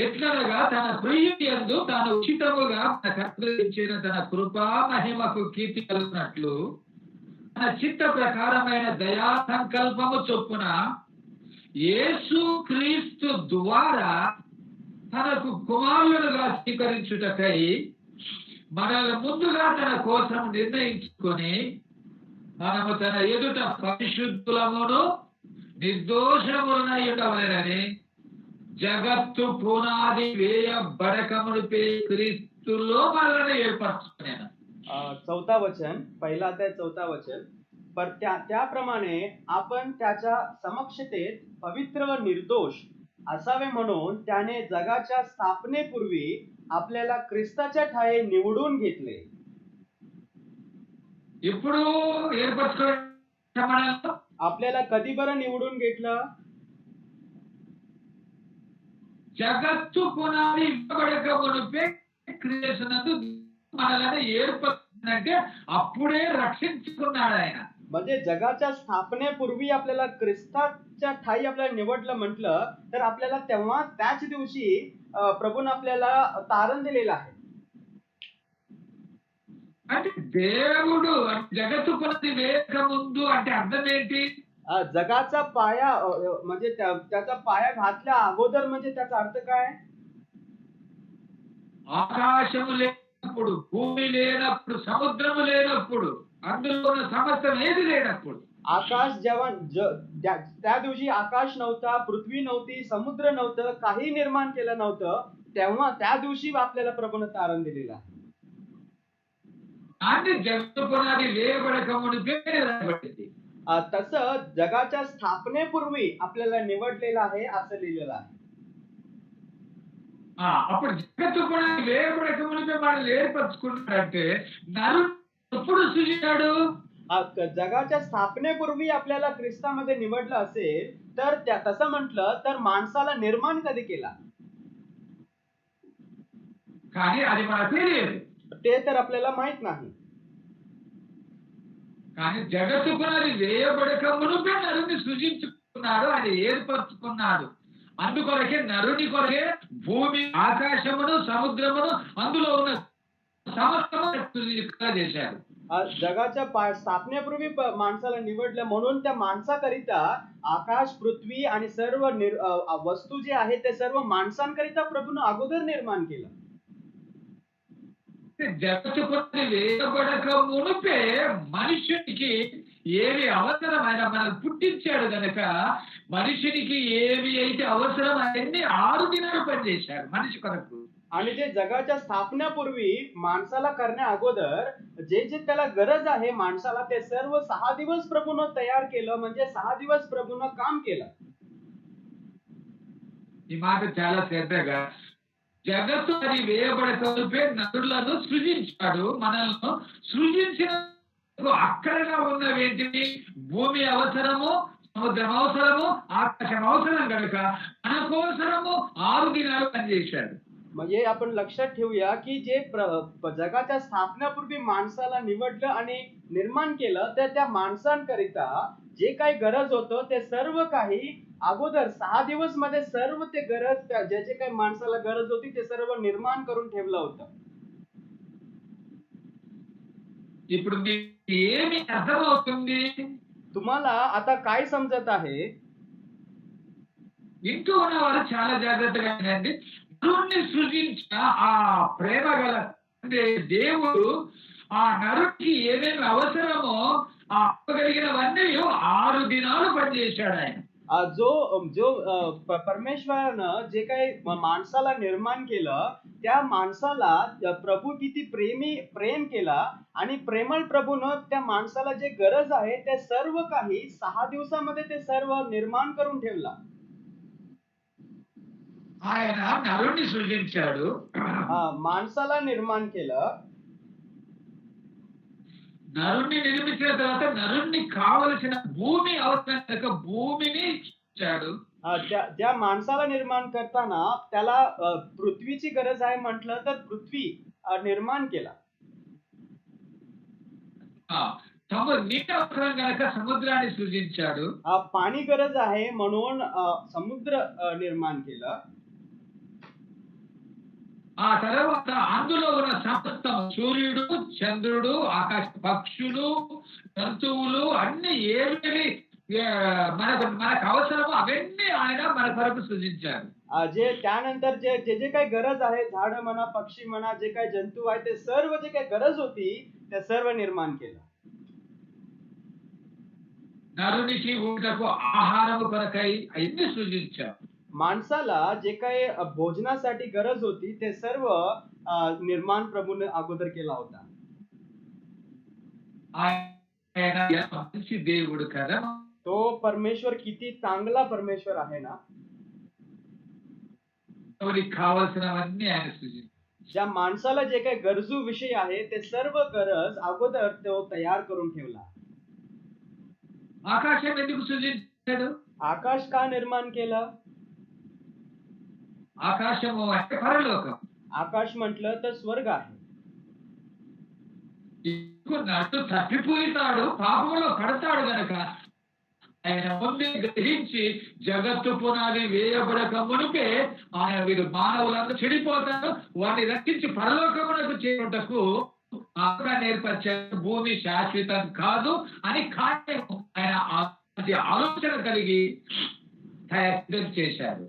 ఎట్లనగా తన ప్రియుని యందు తాను ఉచితముగా మనకు అనుగ్రహించిన తన కృపా మహిమకు కీర్తి కలుగునట్లు తన చిత్త ప్రకారమైన దయా సంకల్పము చొప్పున యేసు క్రీస్తు ద్వారా తనకు కుమారులుగా స్వీకరించుటకై మనల్ని ముందుగా తన కోసం నిర్ణయించుకొని మనము తన ఎదుట పరిశుద్ధులమును నిర్దోషములనై ఉండవలెనని జగత్తు పునాది వేయబడకమునిపై క్రీస్తులో మనల్ని ఏర్పరచుకున్నాను. 4था वचन, पहिला अध्याय 4था वचन. पर त्याप्रमाणे आपण त्याच्या समक्षतेत पवित्र व निर्दोष असावे म्हणून त्याने जगाच्या स्थापनेपूर्वी आपल्याला ख्रिस्ताच्या ठाई निवडून घेतले. ఇప్పుడు ఏర్పరచుకోవడం आपल्याला कधी बरं निवडून घेतलं? జగత్తు పునాది ఇవ్వబడకమునిపై క్రియేషనందు మనల్ని ఏర్పరచుకున్నంటే అప్పుడే రక్షించుకున్నాడు ఆయన. म्हणजे जगाच्या स्थापनेपूर्वी आपल्याला ख्रिस्ताच्या ठाई आपल्याला निवडलं म्हटलं तर आपल्याला तेव्हा त्याच दिवशी प्रभूने आपल्याला तारण दिलेलं आहे. అంటే దేవుడు జగత్తు పునాది వేయక ముందు అంటే అర్థం ఏంటి? जगाचा पाया म्हणजे त्याचा पाया घातल्या अगोदर म्हणजे त्याचा अर्थ काय? ఆకాశము లేనప్పుడు, భూమి లేనప్పుడు, సముద్రము లేనప్పుడు, అందులో ఉన్న సమస్తం ఏది లేనప్పుడు, आकाश जेव्हा त्या दिवशी आकाश नव्हता, पृथ्वी नव्हती, समुद्र नव्हतं, काही निर्माण केलं नव्हतं, तेव्हा त्या दिवशी आपल्याला प्रभूने तारण दिलेलं आहे. आणि जगత్తు పునాది వేయబడక మునిపే రాయబడింది. तसं जगाच्या स्थापनेपूर्वी आपल्याला निवडलेलं आहे असं लिहिलेलं आहे. అప్పుడు జగత్తు పునాది వేయబడక మునిపే మనల్ని ఏర్పరచుకున్నాడంటే నరుడు ఎప్పుడు సృజించాడు? जगाच्या स्थापनेपूर्वी आपल्याला ख्रिस्तामध्ये निवडलं असेल तर तसं म्हटलं तर माणसाला निर्माण कधी केला? కానీ అది మనకు తెలియదు. ते तर आपल्याला माहित नाही. కానీ జగత్తు పునాది వేయబడక మునిపే నరుని సృజించుకున్నాడు, ఆయన ఏర్పరచుకున్నాడు. అందుకొరకే నరుని కొరకే భూమి, ఆకాశమును, సముద్రమును, అందులో ఉన్న సమస్తము చేశారు. जगाच्या स्थापनेपूर्वी माणसाला निवडलं म्हणून त्या माणसाकरिता आकाश, पृथ्वी आणि सर्व वस्तू जे आहे ते सर्व माणसांकरिता प्रभूने अगोदर निर्माण केलं. జగత్తు పునాది వేయబడక మునిపే మనుషునికి ఏమి అవసరమైన మనల్ని పుట్టించాడు గనక మనుషునికి ఏమి అయితే అవసరం అవన్నీ 6 దినాలు పనిచేశాడు మనిషి కొరకు. आणि जे जगाच्या स्थापनेपूर्वी माणसाला करण्या अगोदर जे त्याला गरज आहे माणसाला ते सर्व 6 दिवस प्रभूने तयार केलं. म्हणजे 6 दिवस प्रभूने काम केलं. ఈ మాట చాలా శ్రద్ధగా, జగత్తు అది వేయబడక మునిపే నరులను సృజించాడు. మనల్ని సృజించిన అక్కడగా ఉన్నవేంటివి? భూమి అవసరము, సముద్రం అవసరము, ఆకాశం అవసరం కనుక మన కోసరము 6 దినాలు పనిచేశాడు. म्हणजे आपण लक्षात ठेवूया की जे जगाच्या स्थापनेपूर्वी माणसाला निवडलं आणि निर्माण केलं तर त्या माणसांकरिता जे काही गरज होतं ते सर्व काही अगोदर 6 दिवस मध्ये सर्व ते गरज ज्याचे काही माणसाला गरज होती ते सर्व निर्माण करून ठेवलं होतं. ఇప్పుడు ఏమి అర్థమవుతుంది? तुम्हाला आता काय समजत आहे? ఇంటూ ఉన్నవారు చాలా జాగ్రత్తగా వినండి. నరుణ్ణి సృజించిన ఆ ప్రేమ గల దేవుడు ఆ నరుడికి ఏమేమి అవసరమో ఆ అప్పగలిగినవన్నీ 6 దినాలు పనిచేశాడు ఆయన. जो परमेश्वरानं जे काही माणसाला निर्माण केलं त्या माणसाला प्रभू किती प्रेम केला आणि प्रेमळ प्रभूनं त्या माणसाला जे गरज आहे ते सर्व काही 6 दिवसामध्ये ते सर्व निर्माण करून ठेवला. ఆయన నరుణ్ణి సృజించాడు, माणसाला निर्माण केलं. నరుణ్ణి నిర్మించిన తర్వాత నరుణ్ణి కావలసిన భూమి అవసరం కనుక భూమిని ఇచ్చాడు. त्या त्या माणसाला निर्माण करताना त्याला पृथ्वीची गरज आहे म्हटलं तर पृथ्वी निर्माण केला. ఆ, నీటి అవసరం కనుక సముద్రాన్ని సృజించాడు. पाणी गरज आहे म्हणून समुद्र निर्माण केलं. ఆ తర్వాత అందులో ఉన్న సమస్తం సూర్యుడు, చంద్రుడు, ఆకాశ పక్షులు, జంతువులు అన్ని ఏవేవి మనకు అవసరమో అవన్నీ ఆయన మన కొరకు సృజించారు. जे त्यानंतर जे जे जे काही गरज आहे, झाड म्हणा, पक्षी म्हणा, जे काही जंतू आहे, ते सर्व जे काही गरज होती ते सर्व निर्माण केलं. నరునికి ఊటకు ఆహారము కొరకై అన్ని సృజించారు. माणसाला जे काही भोजनासाठी गरज होती ते सर्व निर्माण प्रभूने अगोदर केला होता. ఆయన ఎంత మంచి దేవుడు కదా. तो परमेश्वर किती चांगला परमेश्वर आहे ना. ఎవరికి కావాల్సినవన్నీ ఆయన సృజించారు. ज्या माणसाला जे काही गरजू विषय आहे ते सर्व गरज अगोदर तो तयार करून ठेवला. ఆకాశం ఎందుకు సృజించాడు? आकाश का निर्माण केलं? ఆకాశము అంటే పరలోకం. आकाश म्हटलं तर स्वर्ग आहे. నటు తప్పిపోతాడు, పాపంలో పడతాడు గనక ఆయన ముందే గ్రహించి జగత్తు పునాది వేయబడక మునిపే ఆయన వీరు మానవులందరూ చెడిపోతారు, వారిని రక్షించి పరలోకమునకు చేరుటకు ఏర్పరిచారు. భూమి శాశ్వతం కాదు అని ఆయన ఆలోచన కలిగి తయారు చేశారు.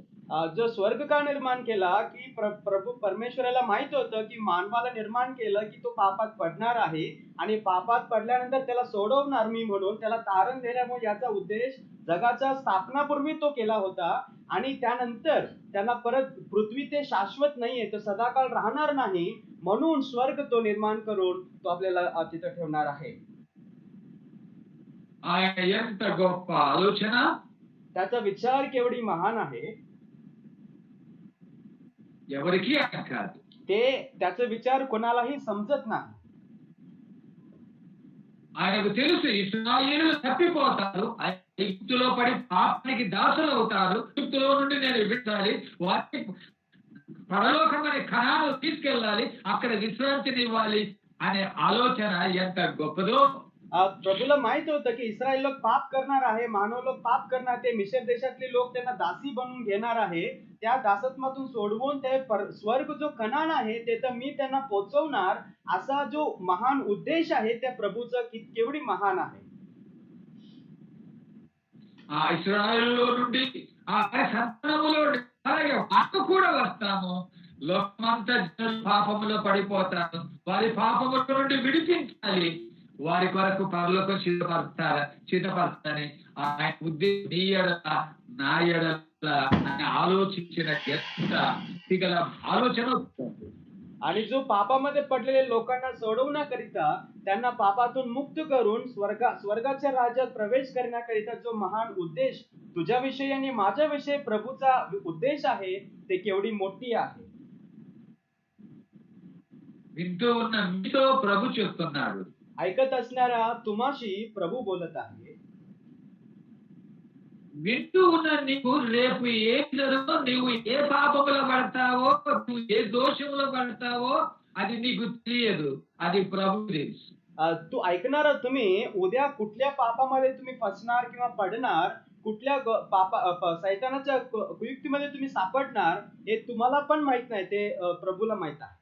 जो स्वर्ग का निर्माण केला की प्रभू परमेश्वराला माहित होतं की मानवाला निर्माण केलं की तो पापात पडणार आहे आणि पापात पडल्यानंतर त्याला सोडवणार मी म्हणून त्याला तारण देण्यामुळे याचा उद्देश जगाच्या स्थापनापूर्वी तो केला होता आणि त्यानंतर त्यांना परत पृथ्वी ते शाश्वत नाहीये, तो सदाकाळ राहणार नाही म्हणून स्वर्ग तो निर्माण करून तो आपल्याला तिथं ठेवणार आहे. ఆయన ఎంత గొప్ప ఆలోచన, त्याचा विचार केवढी महान आहे ఎవరికి అర్థం కాదు. ते त्याचे विचार कोणालाही समजत नाही. ఆయనకు తెలుసు ఇశ్రాయేలు తప్పిపోతారు, ఐగుప్తులో పడి పాపానికి దాసులు అవుతారు, ఐగుప్తులో నుండి నేను విడిపించాలి, వారిని పరలోకం అనే కణాలు తీసుకెళ్ళాలి, అక్కడ విశ్రాంతిని ఇవ్వాలి అనే ఆలోచన ఎంత గొప్పదో. प्रभूला माहित होतं की इस्रायल लोक पाप करणार आहे, मानव लोक पाप करणार, ते मिश्र देशातले लोक त्यांना दासी बनवून घेणार आहे, त्या दासत्वातून सोडवून ते स्वर्ग जो कनान आहे ते तर मी त्यांना पोहोचवणार, असा जो महान उद्देश आहे त्या प्रभूचा केवढी महान आहे. ఆ ఇశ్రాయేలులో నుండి ఆ సంతానములో అలాగే మాకు కూడా వస్తాము, లోకమంతా పాపములో పడిపోతారు, వారి పాపముల నుండి విడిపించాలి, వారి కొరకు పరలోకం సిద్ధపరుస్తారని ఆయన ఉద్దేశం నీ ఎడల నా ఎడల అని ఆలోచించిన గల ఆలోచన. आणि जो पापामध्ये पडलेले लोकांना सोडवण्याकरिता त्यांना पापातून मुक्त करून स्वर्गाच्या राज्यात प्रवेश करण्याकरिता जो महान उद्देश तुझ्याविषयी आणि माझ्याविषयी प्रभूचा उद्देश आहे ते केवढी मोठी आहे. వింటూ ఉన్న మీతో ప్రభు చెప్తున్నాడు, ऐकत असणाऱ्या तुम्हाशी प्रभू बोलत आहे. వింటూ ఉన్న నీకు రేపు ఏం జరుగుతుందో, నువ్వు ఏ పాపములో పడతావో, నువ్వు ఏ దోషములో పడతావో అది నీకు తెలియదు, అది ప్రభు తెలుసు. तू ऐकणार तुम्ही उद्या कुठल्या पापामध्ये तुम्ही फसणार किंवा पडणार, कुठल्या सैतानाच्या कुयुक्तीमध्ये तुम्ही सापडणार हे तुम्हाला पण माहित नाही, ते प्रभूला माहित आहे.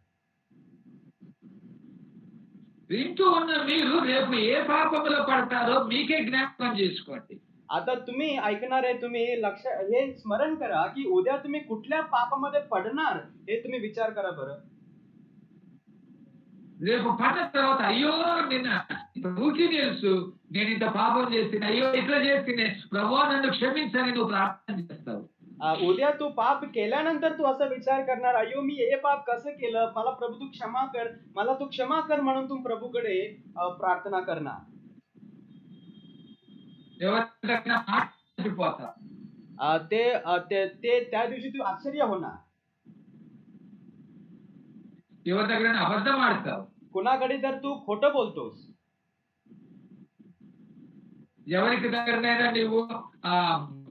వింటూ ఉన్న మీరు రేపు ఏ పాపములో పడతారో మీకే జ్ఞాపకం చేసుకోండి. आता तुम्ही ऐकणारे तुम्ही हे स्मरण करा की उद्या तुम्ही कुठल्या पापामध्ये पडणार हे तुम्ही विचार करा बरं. రేపు పడిన తర్వాత అయ్యో నిన్న ప్రభుకి తెలుసు నేను ఇంత పాపం చేసిన, అయ్యో ఇట్లా చేసిన, ప్రభువా నన్ను క్షమించని నువ్వు ప్రార్థన చేస్తావు. उद्या तू पाप केल्यानंतर तू असा विचार करणार, अयो मी हे पाप कसं केलं, मला प्रभू तू क्षमा कर, मला तू क्षमा कर म्हणून तू प्रभूकडे प्रार्थना करणार. ते त्या दिवशी तू आश्चर्य होणार. ఎవరి దగ్గర అబద్ధం ఆడతావు, कुणाकडे तर तू खोटं बोलतोस. ఎవరికి దగ్గరనైనా నువ్వు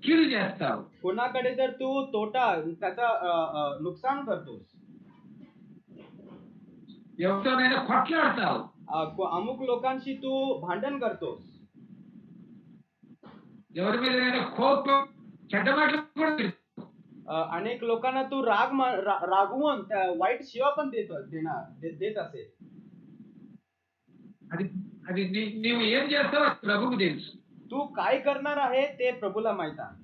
కీడు చేస్తావు. कोणाकडे जर तू तोटा त्याचा नुकसान करतोस, ఎవరితోనైనా కొట్లాడతావు. अमुक लोकांशी तू भांडण करतोस, ఎవరి మీదైనా కోపం చెడ్డ మాటలు కూడా పెడతావు. अनेक लोकांना तू रागवून वाईट शिवा पण देत असेल. అది అది నీవు ఏం చేస్తావో అది ప్రభువుకు తెలుసు. तू काय करणार आहे ते प्रभूला माहित आहे.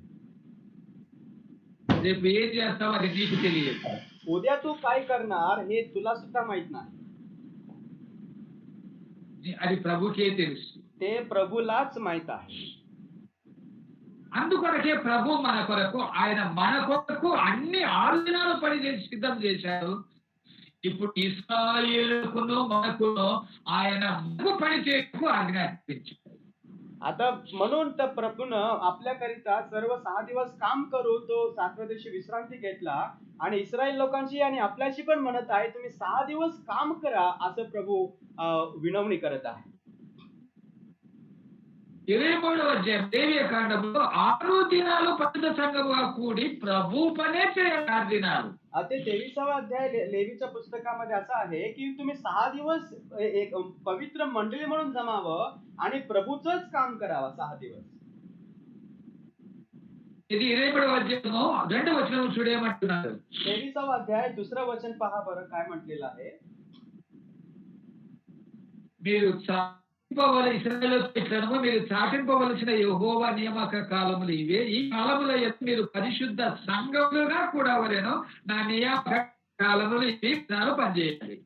రేపు ఏం చేస్తావో అది నీకు తెలియదు. उद्या तू काय करणार हे तुला सुद्धा माहित नाही. అది ప్రభుకే తెలుసు. ते प्रभूलाच माहित आहे. అందుకొరకే ప్రభు మన కొరకు ఆయన మన కొరకు అన్ని 6 దినాలు పని చేసి సిద్ధం చేశారు. ఇప్పుడు ఇశ్రాయేలుకును మనకును ఆయన పని చేయకు ఆజ్ఞాపించారు. आता म्हणून तर प्रभूनं आपल्याकरिता सर्व 6 दिवस काम करून तो 7व्या दिवशी विश्रांती घेतला आणि इस्रायल लोकांशी आणि आपल्याशी पण म्हणत आहे तुम्ही 6 दिवस काम करा असं प्रभू विनवणी करत आहे. 23వ అధ్యాయం లేవియ కాండంలో 6 దినాలు పరిశుద్ధ సంఘముగా కూడి ప్రభు పనే చేయాలి 6 దినాలు. ते 23वा अध्याय लेवीच्या पुस्तकामध्ये असं आहे की तुम्ही 6 दिवस एक पवित्र मंडळी म्हणून जमावं आणि प्रभूचंच काम करावं 6 दिवस. ఇది 23వ అధ్యాయము 2వ వచనం చూడేమంటున్నారు. 23वा अध्याय 2रं वचन पहा बरं काय म्हटलेलं आहे. మీరు మీరు చాటింపవలసిన యెహోవా నియామక కాలములు ఇవే. ఈ కాలముల యందు మీరు పరిశుద్ధ సంఘములుగా కూడవలెను. నా నియామక కాలములు ఇవి పనిచేయాలి.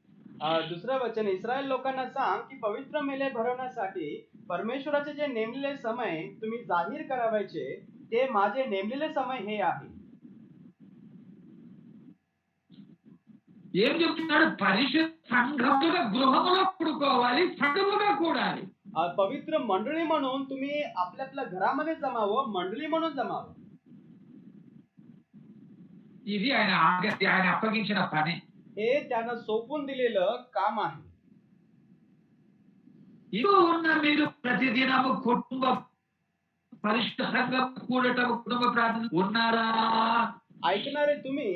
दुसरं वचन इस्रायल लोकांना सांग की पवित्र मेले भरवण्यासाठी परमेश्वराचे जे नेमलेले समय तुम्ही जाहीर करावायचे ते माझे नेमलेले समय हे आहे. ఏం చెప్తున్నాడు? పరిశుద్ధ సంఘములుగా గృహములో కూడుకోవాలి, సంఘముగా కూడాలి. पवित्र मंडळी म्हणून तुम्ही आपल्या घरामध्ये जमावं, मंडळी म्हणून जमावं. ఇది ఆయన అప్పగించిన పని. हे त्यानं सोपून दिलेलं काम आहे. ఇదిగో ఉన్న మీరు ప్రతిదినము కుటుంబ పరిశుద్ధ సంఘం కూడటం, కుటుంబ ప్రార్థన ఉన్నారా? ऐकणारे तुम्ही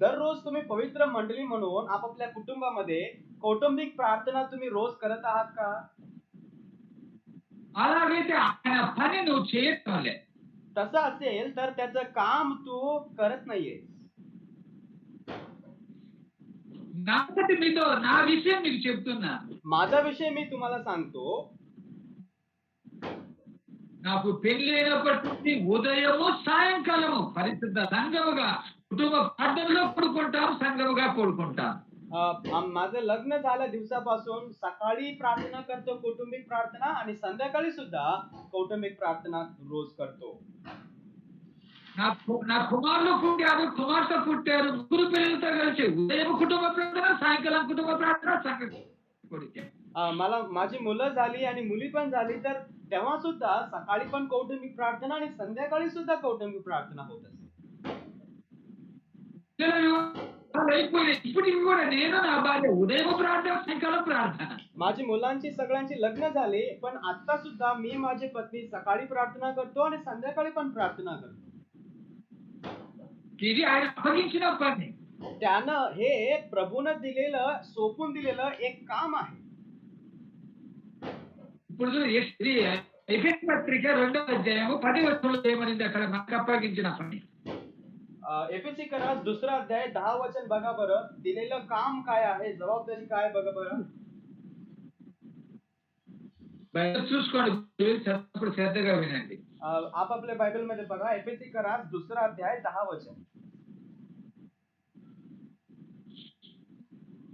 दररोज तुम्ही पवित्र मंडळी म्हणून आपापल्या कुटुंबामध्ये कौटुंबिक प्रार्थना तुम्ही रोज करत आहात का? అలాగైతే ఆయన పని నువ్వు చేయటం లేదు. तसं असेल तर त्याचं काम तू करत नाहीये. నా విషయం మీకు చెప్తున్నా. माझा विषय मी तुम्हाला सांगतो. నాకు పెళ్ళైనప్పటి నుండి ఉదయము సాయంకాలము పరిశుద్ధ సంఘముగా కుటుంబ ప్రార్థనలో కూడుకుంటాం, సంఘముగా కూడుకుంటాం. माझं लग्न झाल्या दिवसापासून सकाळी प्रार्थना करतो, कौटुंबिक प्रार्थना, आणि संध्याकाळी सुद्धा कौटुंबिक प्रार्थना रोज करतो. నా కుమారులు పుట్టారు, కుమార్తె పుట్టారు, ముగ్గురు పిల్లలతో కలిసి ఉదయం కుటుంబ ప్రార్థన, సాయంకాలం కుటుంబ ప్రార్థన, సంఘం కూడిక. मला माझी मुलं झाली आणि मुली पण झाली तर तेव्हा सुद्धा सकाळी पण कौटुंबिक प्रार्थना आणि संध्याकाळी सुद्धा कौटुंबिक प्रार्थना होत असते. ఇప్పటికి కూడా నేను నా భార్య ఉదయం ప్రార్థన, సాయంకాలం ప్రార్థన. माझी मुलांची सगळ्यांची लग्न झाली पण आता सुद्धा मी माझी पत्नी सकाळी प्रार्थना करतो आणि संध्याकाळी पण प्रार्थना करतो. ఇది ఆయన అప్పగించిన పని. त्यानं हे प्रभूनं दिलेलं, सोपून दिलेलं एक काम आहे. ఇప్పుడు ఎఫెసు పత్రిక 2వ అధ్యాయము 10వ వచనంలో ఏమనింది అక్కడ మనకు అప్పగించిన పని. एफेसीकरास 2रा अध्याय 10 वचन बघा बरं. दिलेलं काम काय आहे, जबाबदारी काय बघा बरं. బైబిల్ చూసుకోండి, చదివినప్పుడు శ్రద్ధగా వినండి. आपापल्या बायबल मध्ये बघा एफेसीकरास 2रा अध्याय 10 वचन.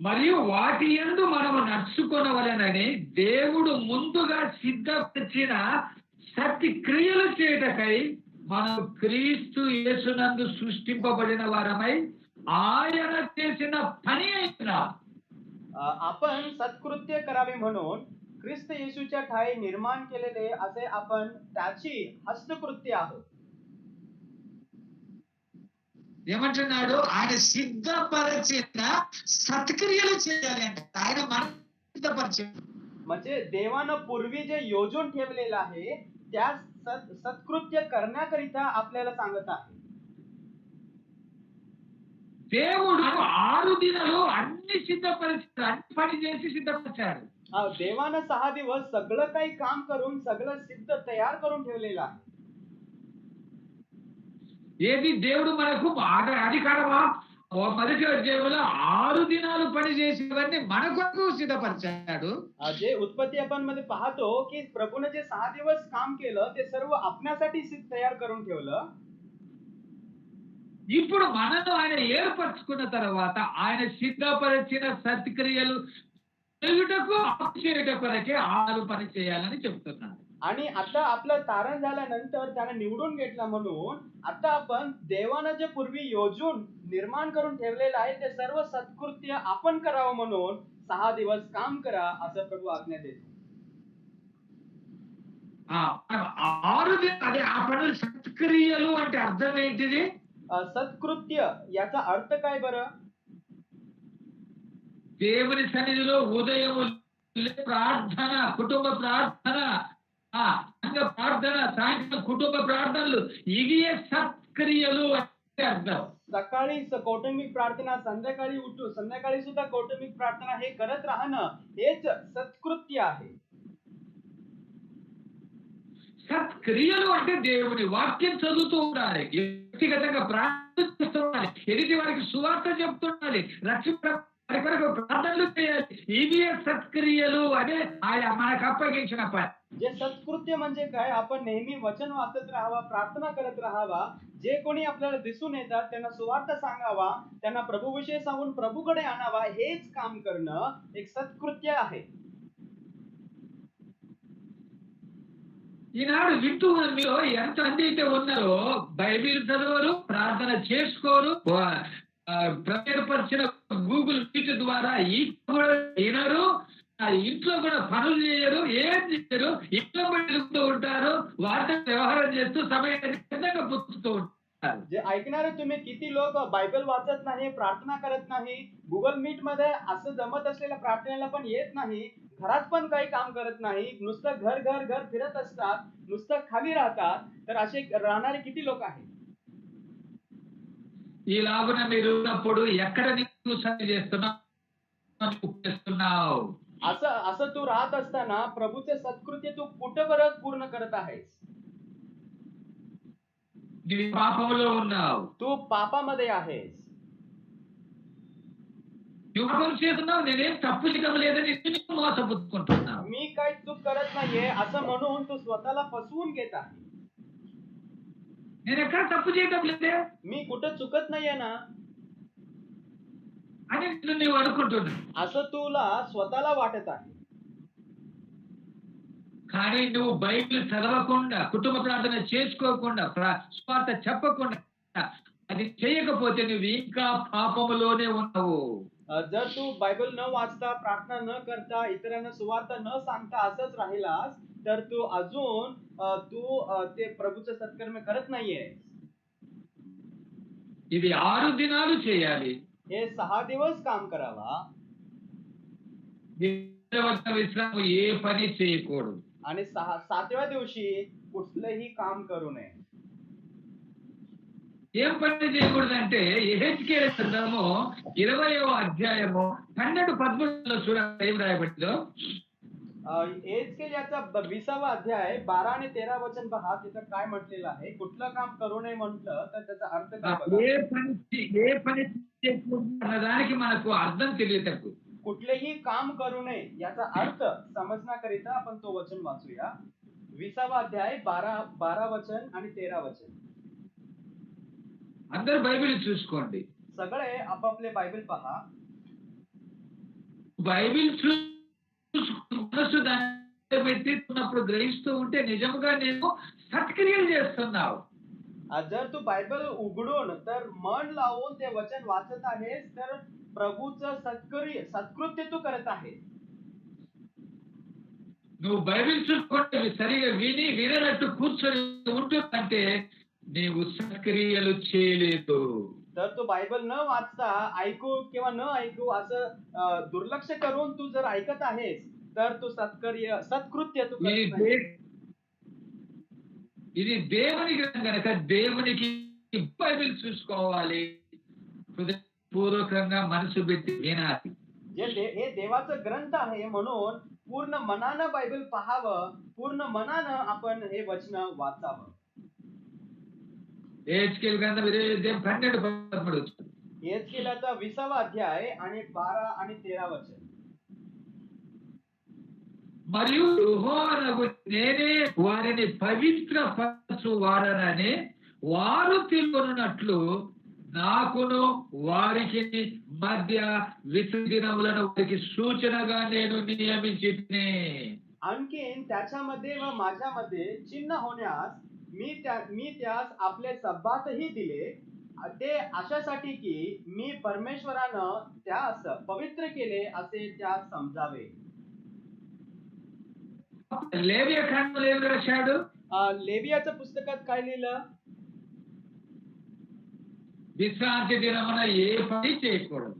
మరియు వాటి యందు మనము నడుచుకొనవలెనని దేవుడు ముందుగా సిద్ధపరిచిన సత్య క్రియలు చేయటకై మనం క్రీస్తు యేసునందు సృష్టింపబడిన వారమై ఆయన చేసిన పని అయిన आपण सत्कृत्य करावे म्हणून ख्रिस्त येशूच्या ठाई निर्माण केलेले असे आपण त्याची हस्तकृत्य आहोत. ఏమంటున్నాడు? ఆయన సిద్ధపరిచిన సత్క్రియలు చేయాలి అంటే ఆయన మనం సిద్ధపరిచాడు. म्हणजे देवानं पूर्वी जे योजून ठेवलेलं आहे त्या सत्कृत्य करण्याकरिता आपल्याला सांगत आहे. దేవుడు 6 దినాలు అన్ని సిద్ధపరిచాడు, అన్ని పని చేసి సిద్ధపరిచాడు. देवानं 6 दिवस सगळं काही काम करून सगळं सिद्ध तयार करून ठेवलेलं आहे. ఏది దేవుడు మనకు అధికారమా మొదటి అధ్యాయంలో 6 దినాలు పని చేసేవన్నీ మన కొరకు సిద్ధపరిచాడు. जे उत्पत्ती आपण मध्ये पाहतो की प्रभूने जे 6 दिवस काम केलं ते सर्व आपल्यासाठी तयार करून ठेवलं. ఇప్పుడు మనను ఆయన ఏర్పరచుకున్న తర్వాత ఆయన సిద్ధపరిచిన సత్క్రియలు చేయుటకు చేయట కొరకే 6 పని చేయాలని చెప్తున్నాడు. आणि आता आपलं तारण झाल्यानंतर त्याने निवडून घेतला म्हणून आता आपण देवानं जे पूर्वी योजून निर्माण करून ठेवलेलं आहे ते सर्व सत्कृत्य आपण करावं म्हणून 6 दिवस काम करा असं प्रभू आज्ञा देतो. 6 అదే ఆ పనులు సత్క్రియలు అంటే అర్థం ఏంటిది? सत्कृत्य याचा अर्थ काय बरं? దేవుని సన్నిధిలో ఉదయం ప్రార్థన, కుటుంబ ప్రార్థన, సంఘ ప్రార్థన, సాయంత్రం కుటుంబ ప్రార్థనలు ఇవి సత్క్రియలు అంటే అర్థం. सकाळी कौटुंबिक प्रार्थना, संध्याकाळी सुद्धा कौटुंबिक प्रार्थना हे करत राहणं हेच सत्कृत्य आहे. సత్క్రియలు అంటే దేవుని వాక్యం చదువుతూ ఉండాలి, వ్యక్తిగతంగా ప్రార్థిస్తూ ఉండాలి, ఎదుటి వారికి సువార్త చెప్తుండాలి, ప్రార్థనలు చేయాలి. ఇవి సత్క్రియలు అనే ఆయన మనకు అప్పగించిన పని. जे सत्कृत्य म्हणजे काय? आपण नेहमी वचन वाचत राहावा, प्रार्थना करत राहावा, जे कोणी आपल्याला दिसून येतात त्यांना सुवार्थ सांगावा, त्यांना प्रभूविषयी सांगून प्रभूकडे आणावा, हेच काम करणं एक सत्कृत्य आहे. ఈనాడు వింటూ మీలో ఎంతమంది అయితే ఉన్నారో బైబిల్ చదవరు, ప్రార్థన చేసుకోరు, ప్రవేశపరిచిన గూగుల్ మీట్ ద్వారా వినరు, ఇంట్లో కూడా పనులు చేయరు, ఏం చేయరు, ఇంట్లో వెళ్తూ ఉంటారు, వాటితో వ్యవహారం చేస్తూ సమయాన్ని పుచ్చుతూ ఉంటారు. जे ऐकणारे तुम्ही किती लोक बायबल वाचत नाही, प्रार्थना करत नाही, गुगल मीट मध्ये असं जमत असलेल्या प्रार्थनेला पण येत नाही, घरात पण काही काम करत नाही, नुसतं घर फिरत असतात, नुसतं खाली राहतात, तर असे राहणारे किती लोक आहेत? ఈలాగున మీరు ఉన్నప్పుడు ఎక్కడ నీకు సరి చేస్తున్నావు? असं असं तू राहत असताना प्रभूचे सत्कृत्य तू कुठं बरं पूर्ण करत आहेस? పాపంలో ఉన్నావు, तू पापामध्ये आहेस. పాపం చేస్తున్నావు, నేనేం తప్పు చేయడం లేదని మోసపుచ్చుకుంటున్నావు. मी काही चूक करत नाहीये असं म्हणून तू स्वतःला फसवून घेत आहे. నేను ఎక్కడ తప్పు చేయడం లేదే, मी कुठं चुकत नाहीये ना అని నువ్వు అనుకుంటున్నావు. असं तुला स्वतःला वाटत आहे. కానీ నువ్వు బైబిల్ చదవకుండా, కుటుంబ ప్రార్థన చేసుకోకుండా, స్వార్థ చెప్పకుండా అది చేయకపోతే నువ్వు ఇంకా పాపములోనే ఉన్నావు. जर तू बायबल न वाचता, प्रार्थना न करता, इतरांना सुवार्थ न सांगता असंच राहिलास तर तू अजून ते प्रभूचे सत्कर्म करत नाहीये. ఇది 6 దినాలు చేయాలి. हे 6 दिवस काम करावा విశ్రామం ఏ పని చేయకూడదు. आणि 7व्या दिवशी कुठलंही काम करू नये. ఏం పని చేయకూడదు అంటే యెహెజ్కేలు గ్రంథము 20వ అధ్యాయము 12-13 చూడండి ఏం రాయబడిందో. यहेजकेल याचा 20वा अध्याय 12 आणि 13 वचन पहा, तिथं काय म्हटलेलं आहे. कुठलं काम करू नये म्हटलं तर त्याचा अर्थ काय बघा. ఏ పని చేయకూడదు అన్నదానికి మనకు అర్థం తెలియటకు कुठलेही काम करू नये याचा अर्थ समजण्याकरिता आपण तो वचन वाचूया. 20वा अध्याय 12 वचन आणि 13 वचन. అందరూ బైబిల్ చూసుకోండి. सगळे आपापले बायबल पहा. బైబిల్ మనసు దాన్ని పెట్టినప్పుడు గ్రహిస్తూ ఉంటే నిజంగా నేను సత్క్రియలు చేస్తున్నావు. जर तू बायबल उघडून तर मन लावून ते वचन वाचत आहेस तर प्रभूचं सत्कृत्य तू करत आहेस. నువ్వు బైబిల్ చూసుకుంటే సరిగా వినట్టు కూర్చొని ఉంటుందంటే నీవు సత్క్రియలు చేయలేదు. तर तू बायबल न वाचता ऐकू किंवा न ऐकू असं दुर्लक्ष करून तू जर ऐकत आहेस तर तू सत्कृत्य तू करत नाहीस. ఇది దేవుని గ్రంథం కనుక దేవునికి బైబిల్ చూసుకోవాలి, హృదయపూర్వకంగా మనసు పెట్టి వినాలి. हे देवाचं ग्रंथ आहे म्हणून पूर्ण मनानं बायबल पाहावं, पूर्ण मनानं आपण हे वचन वाचावं. ఏహెచ్కేల్ గ్రంథం 12:13. एहेजकेलाचा 20वा अध्याय आणि 12 आणि 13 वचन. మరియు యెహోవానగు నేనే వారిని పవిత్రపరచు వాడనని వారు తెలుసుకొనున్నట్లు నాకును వారికి మధ్య విసర్జనములను వారికి సూచనగా నేను నియమించితిని. आणखीन त्याच्यामध्ये व माझ्यामध्ये चिन्ह होण्यास मी त्यास आपले सब्बातही दिले, ते अशासाठी की मी परमेश्वरानं त्यास पवित्र केले असे त्यास समजावे. లేవియ కాండంలో ఏం రాశాడు? लेवियाच्या पुस्तकात काय लिहिलं? విశ్రాంతి దినమున ఏ పని చేయకూడదు.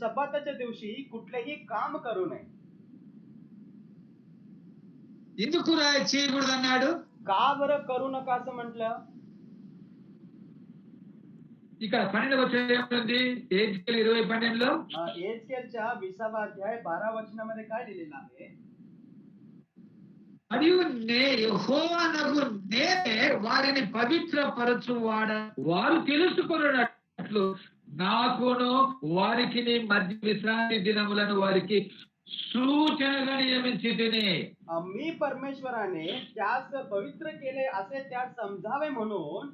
सब्बाताच्या दिवशी कुठलेही काम करू नये. ఎందుకు చేయకూడదు అన్నాడు? का बरं करू नका असं म्हटलं? ఇక్కడ 12వ వచనం ఏముంది? ఎహెజ్కేలు 20:12లో एहेजकेलच्या 20वा अध्याय 12 वचनामध्ये काय लिहिलेलं आहे? మరియు యెహోవానగు నేనే వారిని పవిత్రపరచు వారు తెలుసుకొనున్నట్లు నాకును వారికి మధ్య విశ్రాంతి దినములను వారికి सूचना नियमित मी परमेश्वराने त्यास पवित्र केले असे त्यास समजावे म्हणून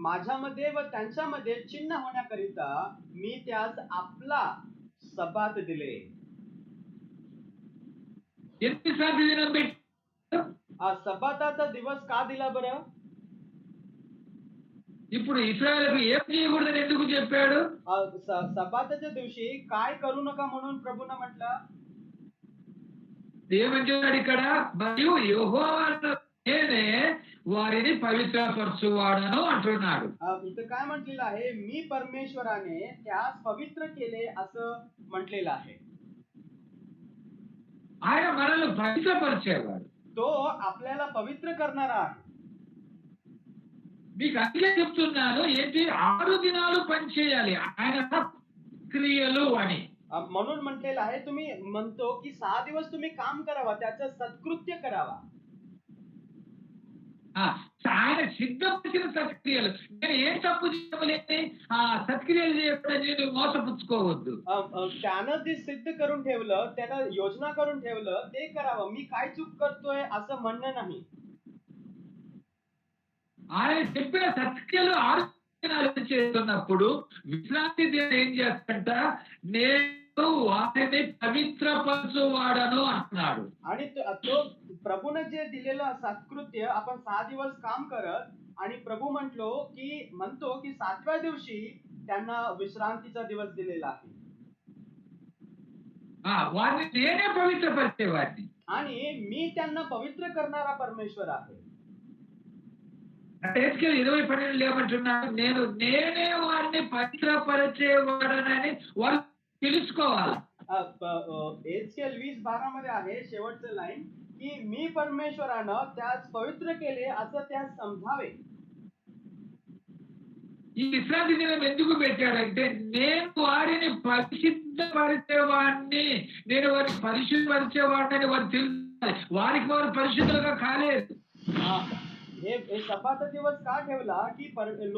माझ्यामध्ये व त्यांच्यामध्ये चिन्ह होण्याकरिता मी त्यास आपला सब्बात दिले. सब्बाताचा दिवस का दिला बरं? ఇప్పుడు ఇశ్రాయేలుకు ఏం చేయకూడదని ఎందుకు చెప్పాడు? సబ్బాతాच्या दिवशी काय करू नका म्हणून ప్రభువున म्हटलं. ఏమంటున్నాడు ఇక్కడ? మరియు యెహోవా నేనే వారిని పవిత్రపరచువాడను అంటున్నాడు. इथं काय म्हटलेलं आहे? मी परमेश्वराने त्यास पवित्र केले असं म्हटलेलं आहे. ఆయన మనల్ని పవిత్రపరిచేవాడు. तो आपल्याला पवित्र करणारा आहे. మీకు అందుకే చెప్తున్నాను, ఏంటి 6 దినాలు పని చేయాలి ఆయన క్రియలు అని. म्हणून म्हटलेलं आहे, तुम्ही म्हणतो की 6 दिवस तुम्ही काम करावा, त्याचं सत्कृत्य करावा. ఆయన సిద్ధపరిచిన సత్క్రియలు. నేను ఏం తప్పు చేయలేని ఆ సత్క్రియలు చేయకుండా నేను మోసపుచ్చుకోవద్దు. त्यानं ते सिद्ध करून ठेवलं, त्यानं योजना करून ठेवलं, ते करावं. मी काय चूक करतोय असं म्हणणं नाही. ఆయన చెప్పిన సత్క్రియలు 6 దినాలు చేస్తున్నప్పుడు విశ్రాంతి దినం ఏం చేస్తంట? నేను వారిని పవిత్రపరచువాడను అంటున్నాడు. आणि तो प्रभूने जे दिलेलं सत्कृत्य आपण 6 दिवस काम करत आणि प्रभू म्हणतो की 7व्या दिवशी त्यांना विश्रांतीचा दिवस दिलेला आहे. వారిని నేనే పవిత్రపరిచేవాడిని आणि मी त्यांना पवित्र करणारा परमेश्वर आहे. ఎహెజ్కేలు 20:12 ఏమంటున్నాడు? నేనే వారిని పవిత్రపరిచేవాడనని వారు తెలుసుకోవాలి. एहेजकेल 20:12 मध्ये आहे शेवटचं लाईन की मी परमेश्वरानं त्यास पवित्र केले असं त्यास समजावे. ఈ విశ్రాంతి దినం ఎందుకు పెట్టాడంటే నేను వారిని పరిశుద్ధపరిచేవాడిని, నేను వారిని పరిశుద్ధపరిచేవాడిని వారు తెలుసుకోవాలి. వారికి వారు పరిశుద్ధులుగా కాలేదు. हे सब्बाता दिवस का ठेवला की इस्रायल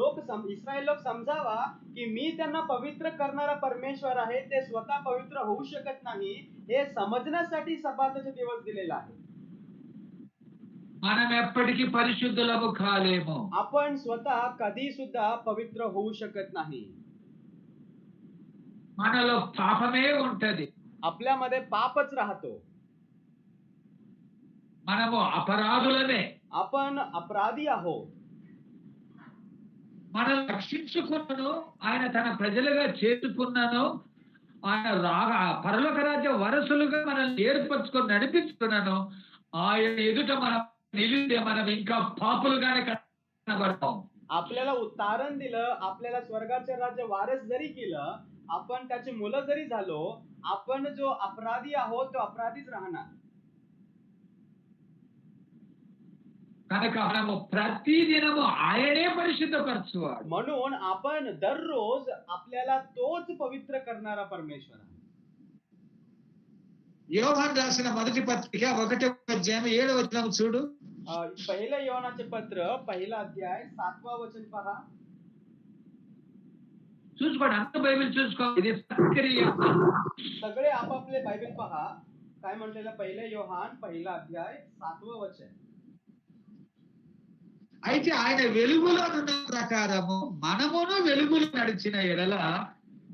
लोक समजावा की मी त्यांना पवित्र करणारा परमेश्वर आहे, ते स्वतः पवित्र होऊ शकत नाही हे समजण्यासाठी सब्बाताचा दिवस दिलेला आहे. మనం ఎప్పటికీ పరిశుద్ధులము కాలేము. आपण स्वतः कधी सुद्धा पवित्र होऊ शकत नाही. మనలో పాపమే ఉంటది. आपल्यामध्ये पापच राहतो. మనము అపరాధులమే. आपण अपराधी आहोत. మనం రక్షించుకున్నాను, ఆయన తన ప్రజలుగా చేసుకున్నాను, ఆయన పరలోక రాజ్య వారసులుగా మనల్ని ఏర్పరచుకొని నడిపించుకున్నాను. ఆయన ఎదుట మనం నిలిస్తే మనం ఇంకా పాపులుగానే కనబడతాం. आपल्याला तारण दिलं, आपल्याला स्वर्गाचे राज्य वारस जरी केलं, आपण त्याची मुलं जरी झालो, आपण जो अपराधी आहोत तो अपराधीच राहणार. కనుక మనము ప్రతి దినము ఆయనే పరిశుద్ధపరచువాడు. म्हणून आपण दररोज आपल्याला तोच पवित्र करणारा परमेश्वर आहे. యోహాను రాసిన మొదటి పత్రిక 1వ అధ్యాయం 7వ వచనం చూడు. पहिलं योहानाचे पत्र 1ला अध्याय 7वा वचन पहा. చూసుకోండి, అంత బైబిల్ చూసుకోండి. ఇది సత్క్రియ. सगळे आपापले बायबल पहा. काय म्हटलेलं? पहिलं योहान 1ला अध्याय 7वं वचन. అయితే ఆయన వెలుగులో ఉన్న ప్రకారము మనమును వెలుగులో నడిచిన ఎడల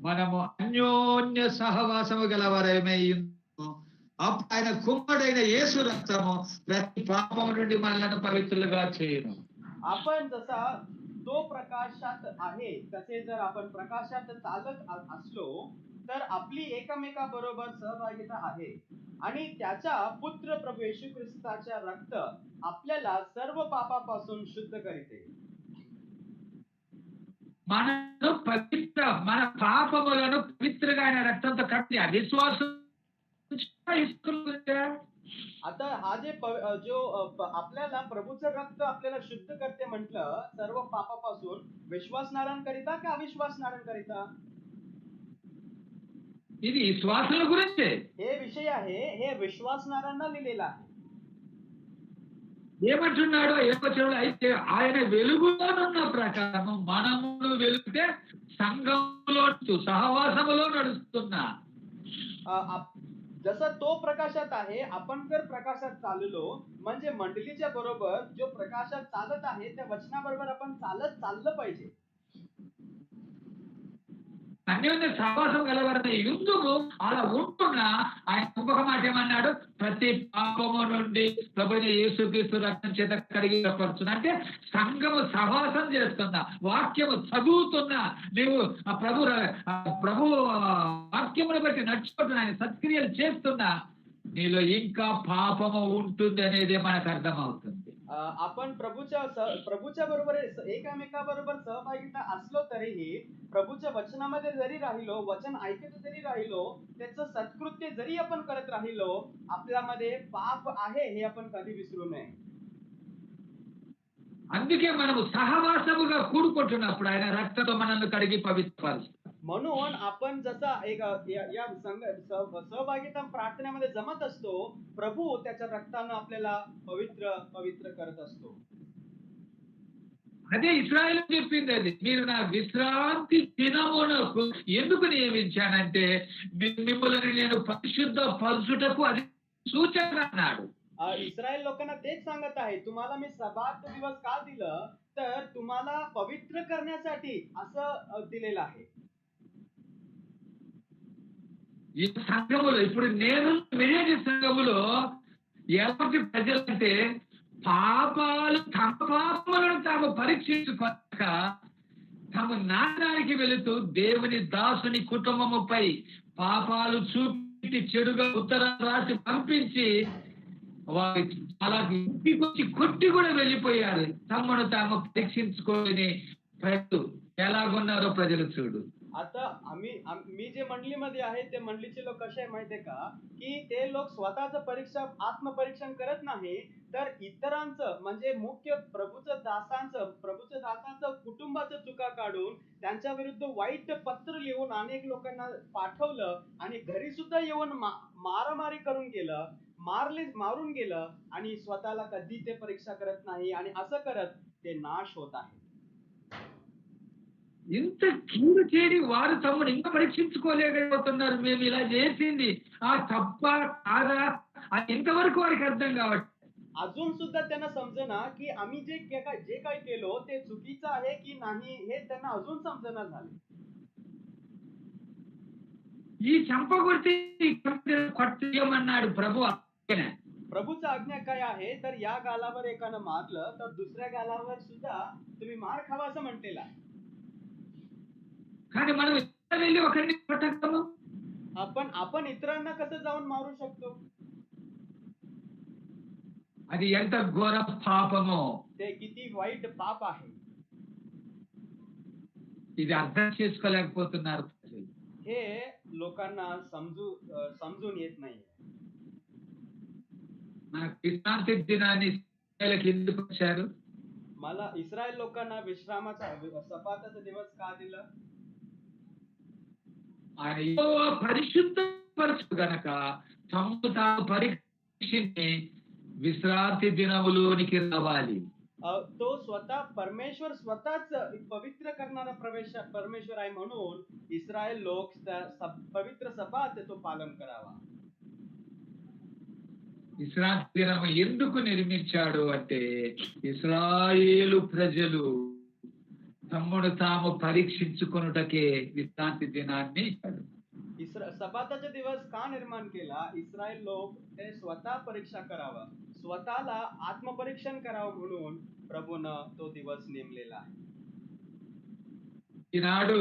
మనము అన్యోన్య సహవాసము గలవారమై ఉన్నాము. అప్పుడు ఆయన కుమ్మడైన యేసు రక్తము ప్రతి పాపము నుండి మనలను పవిత్రులుగా చేయును. आपण जसा तो प्रकाशात आहे तसे जर आपण प्रकाशात चालत असलो तर आपली एकमेकाबरोबर सहभागिता आहे आणि त्याचा पुत्र प्रभू येशू ख्रिस्ताच्या रक्त आपल्याला सर्व पापापासून शुद्ध करीते. మనను పవిత్ర, మన పాపములను పవిత్రగా ఆయన రక్తంతో కట్టి అవిశ్వాసం आता हा जो आपल्याला प्रभूचं रक्त आपल्याला शुद्ध करते म्हटलं सर्व पापापासून, विश्वासणाऱ्यांकरिता की अविश्वासणाऱ्यांकरिता? ఇది విశ్వాసుల గురించే. हे विषय आहे, हे विश्वासणाऱ्यांना लिहिलेला आहे. ఏమంటున్నాడో ఏమొచ్చాడో, అయితే ఆయన వెలుగులోనున్న ప్రకారము మనమును వెలుగుతే సంఘములో సహవాసములో నడుస్తున్నా. जसं तो प्रकाशात आहे, आपण जर प्रकाशात चाललो म्हणजे मंडळीच्या बरोबर जो प्रकाशात चालत आहे त्या वचनाबरोबर आपण चाललं पाहिजे. అన్యోన్య సహవాసం గలవారని ఎందుకు అలా ఉంటున్నా ఆయన ఇంకొక మాట ఏమన్నాడు? ప్రతి పాపము నుండి ప్రభువైన యేసుక్రీస్తు రక్తం చేత కడిగిపరుచున్నా. అంటే సంఘము సహవాసం చేస్తున్నా, వాక్యము చదువుతున్నా, నీవు ప్రభు వాక్యమును బట్టి నడుచుకుంటున్నా, ఆయన సత్క్రియలు చేస్తున్నా, నీలో ఇంకా పాపము ఉంటుంది అనేది మనకు అర్థమవుతుంది. आपण प्रभूच्या बरोबर एकामेकाबरोबर सहभागिता असलो तरीही प्रभूच्या वचनामध्ये जरी राहिलो, वचन ऐकत जरी राहिलो, त्याचं सत्कृत्य जरी आपण करत राहिलो, आपल्यामध्ये पाप आहे हे आपण कधी विसरू नये. అందుకే మనము సహవాసముగా కూడుకుంటున్నప్పుడు ఆయన రక్తంతో మనల్ని కడిగి పవిత్రపరుస్తాడు. म्हणून आपण जसा एक या सहभागिता प्रार्थनेमध्ये जमत असतो, प्रभू त्याच्या रक्तानं आपल्याला पवित्र करत असतो. అదే ఇశ్రాయేలు చెప్పింది. అది మీరు నా విశ్రాంతి దినమునకు ఎందుకు నియమించానంటే మిమ్మల్ని నేను పరిశుద్ధ పరచుటకు అది సూచన అన్నాడు. इस्रायल लोकांना तेच सांगत आहे, तुम्हाला मी सबात दिवस का दिलं तर तुम्हाला पवित्र करण्यासाठी असं दिलेलं आहे. ఈ సంఘములో ఇప్పుడు నేను వినేది సంఘములో ఎలాంటి ప్రజలంటే తమ పాపములను తాము పరీక్షించుకోక తాము నాశనానికి వెళుతూ దేవుని దాసుని కుటుంబముపై పాపాలు చూపి చెడుగా ఉత్తరాలు రాసి పంపించి వారి అలా ఇంటికొచ్చి కొట్టి కూడా వెళ్ళిపోయారు. తమను తాము పరీక్షించుకొని ప్రజలు ఎలాగున్నారో ప్రజలు చూడు. आता मी जे मंडळीमध्ये आहे ते मंडळीचे लोक कसे आहे माहितीये का, की ते लोक स्वतःचं आत्मपरीक्षण करत नाही, तर इतरांचं म्हणजे मुख्य प्रभूच्या दासांचं कुटुंबाचं चुका काढून त्यांच्या विरुद्ध वाईट पत्र लिहून अनेक लोकांना पाठवलं आणि घरी सुद्धा येऊन मारामारी करून मारून गेलं आणि स्वतःला कधी ते परीक्षा करत नाही आणि असं करत ते नाश होत आहे. ఇంత కీడు చేడి వారు తమను ఇంకా పరీక్షించుకోలేకపోతున్నారు. మేము ఇలా చేసింది ఆ తప్ప కాదా అని ఇంతవరకు వారికి అర్థం కావట్లేదు. अजून सुद्धा त्यांना समजेना की आम्ही जे काही केलो ते चुकीचं आहे की नाही हे त्यांना अजून समजेना झाले. ఈ చంపగొట్టి కొట్టమన్నాడు ప్రభు. प्रभूचा आज्ञा काय आहे तर या गालावर एकानं मारलं तर दुसऱ्या गालावर सुद्धा तुम्ही मार खावा असं म्हटलेलं आहे. కానీ మనం వెళ్ళి ఒకరిని కొట్టగలము? आपण इतरांना कसं जाऊन मारू शकतो? అది ఎంత ఘోర పాపమో, ते किती वाईट पाप आहे. ఇది అర్థం చేసుకోలేకపోతున్నారు. हे लोकांना समजून येत नाही. మన విశ్రాంతి దినాన్ని వీళ్ళకి ఎందుకు వచ్చారు? मला इस्रायल लोकांना विश्रामाचा सपाताचा दिवस का दिला? ఆయన యెహోవా పరిశుద్ధపరచు గనక తమను తాము పరీక్షించి విశ్రాంతి దినములోనికి రావాలి. तो स्वतः परमेश्वर स्वतःच पवित्र करणारा परमेश्वर आहे म्हणून इस्रायल लोक पवित्र सपात तो पालन करावा. విశ్రాంతి దినము ఎందుకు నిర్మించాడు అంటే ఇశ్రాయేలు ప్రజలు తమ్ముడు తాము పరీక్షించుకొనుటకే విశ్రాంతి దినాన్ని ఇచ్చాడు. सबाताचा दिवस का निर्माण केला? इस्रायल लोक ते स्वतः परीक्षा करावा, स्वतःला आत्मपरीक्षण करावं म्हणून प्रभूनं तो दिवस नेमलेला आहे. ఈనాడు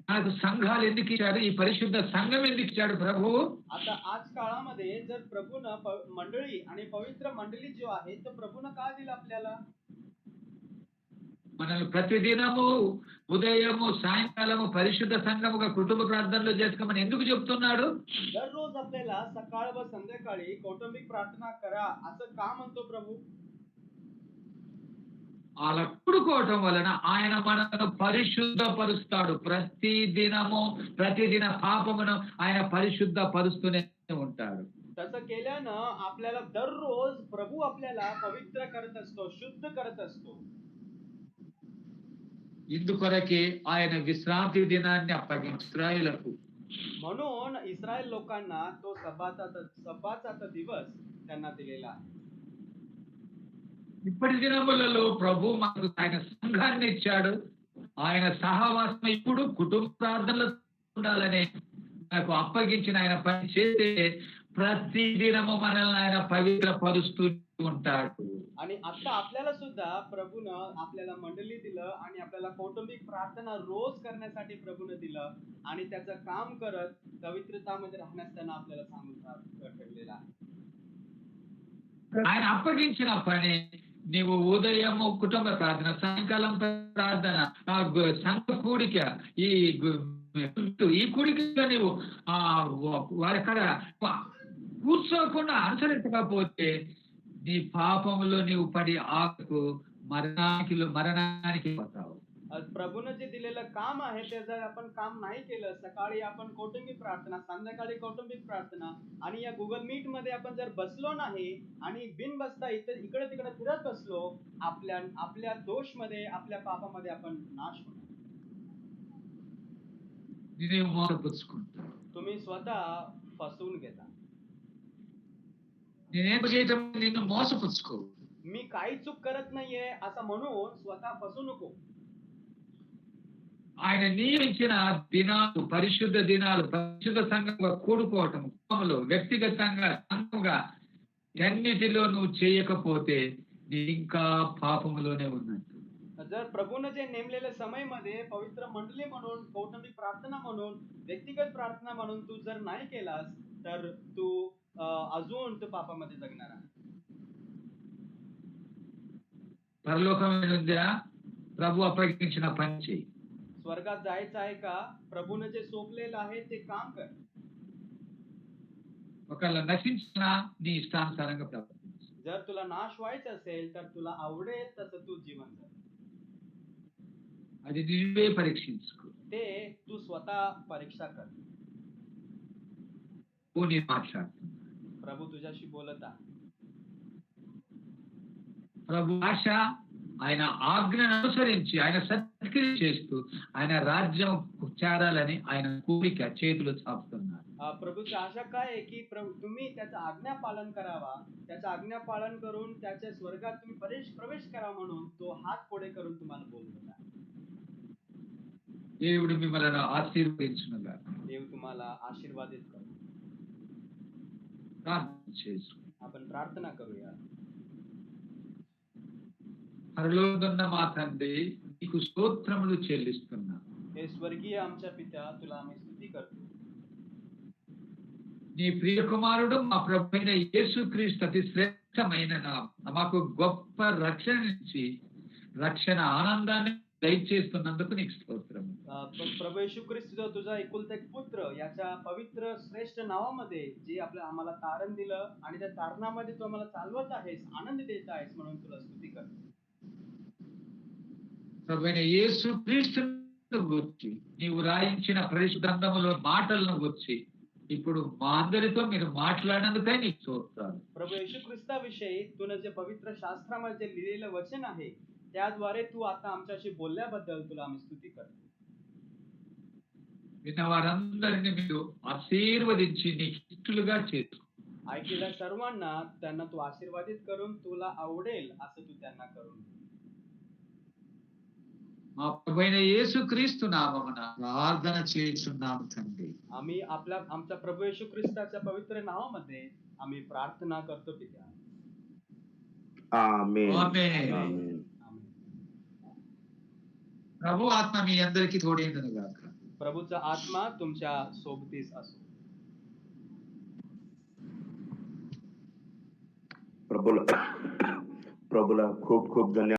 మనకు సంఘాలు ఎందుకు ఇచ్చాడు? ఈ పరిశుద్ధ సంఘం ఎందుకు ఇచ్చాడు ప్రభు? आता आज काळामध्ये जर प्रभूनं मंडळी आणि पवित्र मंडळी जो आहे तो प्रभूनं का दिला आपल्याला? మనల్ని ప్రతిదినము ఉదయము సాయంకాలము పరిశుద్ధ సంఘముగా కుటుంబ ప్రార్థనలు చేసుకోమని ఎందుకు చెప్తున్నాడు? दररोज आपल्याला सकाळ व संध्याकाळी कौटुंबिक प्रार्थना करा असं का म्हणतो प्रभू? అలా కూడుకోవటం వలన ఆయన మనను పరిశుద్ధపరుస్తాడు. ప్రతిదిన పాపమును ఆయన పరిశుద్ధపరుస్తూనే ఉంటాడు. तसं केल्यानं आपल्याला दररोज प्रभू आपल्याला पवित्र करत असतो, शुद्ध करत असतो. ఇందుకొరకే ఆయన విశ్రాంతి దినాన్ని అప్పగించురాయులకు म्हणून इस्रायल लोकांना तो सब्बाताचा दिवस त्यांना दिलेला आहे. ఇప్పటి దినములలో ప్రభు మనకు ఆయన సంఘాన్ని ఇచ్చాడు. ఆయన సహవాసం ఇప్పుడు కుటుంబ ప్రార్థనలు ఉండాలని నాకు అప్పగించిన ఆయన పని చేస్తే ప్రతి దినము మనల్ని ఆయన పవిత్రపరుస్తూ ఉంటాడు. आणि आता आपल्याला सुद्धा प्रभूनं आपल्याला मंडळी दिलं आणि आपल्याला कौटुंबिक प्रार्थना रोज करण्यासाठी प्रभूनं दिलं आणि त्याचं काम करत पवित्रतामध्ये राहण्यास त्यांना आपल्याला सांगून ठेवलेलं आहे. ఆయన అప్పగించిన పని నీవు ఉదయము కుటుంబ ప్రార్థన, సాయంకాలం ప్రార్థన, సంఘ కూడిక, ఈ కూడికలో నీవు వారిక్కడ కూర్చోకుండా అనుసరించకపోతే నీ పాపములో నీవు పడి ఆకు మరణానికి పోతావు. प्रभूनं जे दिलेलं काम आहे ते जर आपण काम नाही केलं, सकाळी आपण कौटुंबिक प्रार्थना, संध्याकाळी कौटुंबिक प्रार्थना आणि या गुगल मीट मध्ये आपण जर बसलो नाही आणि बिन बसता इकडे तिकडे फिरत बसलो, आपल्या दोष मध्ये, आपल्या पापामध्ये आपण नाश होणार. तुम्ही स्वतः फसवून घेता. నిన్ను మోసపుచ్చుకో. मी काही चूक करत नाहीये असं म्हणून स्वतः फसू नको. ఆయన నియమించిన దినాలు, పరిశుద్ధ దినాలు, పరిశుద్ధ సంఘంగా కూడుకోవటం, వ్యక్తిగతంగా సంఘంగా అన్నిటిలో నువ్వు చేయకపోతే ఇంకా పాపములోనే ఉన్నట్టు. जर प्रभूनं जे नेमलेल्या समयमध्ये पवित्र मंडळी म्हणून, कौटुंबिक प्रार्थना म्हणून, व्यक्तिगत प्रार्थना म्हणून तू जर नाही केलास तर तू अजून तू पापामध्ये जगणार आहे. పరలోకమైనదా ప్రభు అప్పగించిన పని చేయి. स्वर्गात जायचं आहे का? प्रभूने जे सोपलेलं आहे ते काम कर. ఒకవేళ నశించినా నీ ఇష్టానుసారంగా ప్రవర్తించు. जर तुला नाश व्हायचं असेल तर तुला आवडेल तसं तू जीवन जग. అది నువ్వే పరీక్షించుకో. ते तू स्वतः परीक्षा कर. నీ మాట్లాడుతున్నా. प्रभू तुझ्याशी बोलत आहे. ప్రభు ఆశ ఆయన ఆజ్ఞను అనుసరించి ఆయన సత్క్రియ చేస్తూ ఆయన రాజ్యం చేరాలని ఆయన కోరిక చేతులు చాపుతున్నారు. प्रभूची आशा काय आहे की तुम्ही त्याचं आज्ञा पालन करावा, त्याचं आज्ञा पालन करून त्याच्या स्वर्गात तुम्ही प्रवेश करावा म्हणून तो हात पुढे करून तुम्हाला बोलत आहे. దేవుడు మిమ్మల్ని ఆశీర్వదించునుగాక. देव तुम्हाला आशीर्वादित करो. ప్రార్థన చేసు. आपण प्रार्थना करूया. పరలోకమున్న మా తండ్రి నీకు స్తోత్రములు చెల్లిస్తున్నా. हे स्वर्गीय आमच्या पित्या तुला आम्ही स्तुती करतो. నీ ప్రియ కుమారుడు మా ప్రభువైన యేసుక్రీస్తు అతి శ్రేష్టమైన మాకు గొప్ప రక్షణ నుంచి రక్షణ ఆనందాన్ని దయచేస్తున్నందుకు నీకు స్తోత్రం. प्रभू येशू ख्रिस्त जो तुझा एकुलता एक पुत्र याच्या पवित्र श्रेष्ठ नावामध्ये जे आम्हाला तारण दिलं आणि त्या तारणामध्ये तू आम्हाला चालवत आहेस, आनंद देत आहेस म्हणून तुला स्तुती करतो. ప్రభువైన యేసుక్రీస్తును గూర్చి నీవు రాయించిన పరిశుద్ధ గ్రంథములో మాటలను గూర్చి ఇప్పుడు మా అందరితో మీరు మాట్లాడినందుకై నీకు స్తోత్రాలు. प्रभू येशू ख्रिस्ताविषयी तुला जे पवित्र शास्त्रामध्ये जे लिहिलेलं वचन आहे त्याद्वारे तू आता आमच्याशी बोलल्याबद्दल तुला आम्ही स्तुती करतो. విన్న వారందరినీ మీరు ఆశీర్వదించి నీకు ఇష్టలుగా చేసుకో. ऐकलेल्या सर्वांना त्यांना तू आशीर्वादित करून तुला आवडेल असं तू त्यांना करून दे. మా ప్రభువైన యేసుక్రీస్తు నామమున ప్రార్థన చేస్తున్నాము తండ్రి. आम्ही आमच्या प्रभू येशू ख्रिस्ताच्या पवित्र नावामध्ये आम्ही प्रार्थना करतो पित्या. ఆమేన్. ఆమేన్. ఆమేన్. आमेन. ప్రభు ఆత్మ మీ అందరికీ తోడైండును గాక. प्रभूचा आत्मा तुमच्या सोबतीस असो. ప్రభుల ప్రభుల खूप खूप धन्यवाद.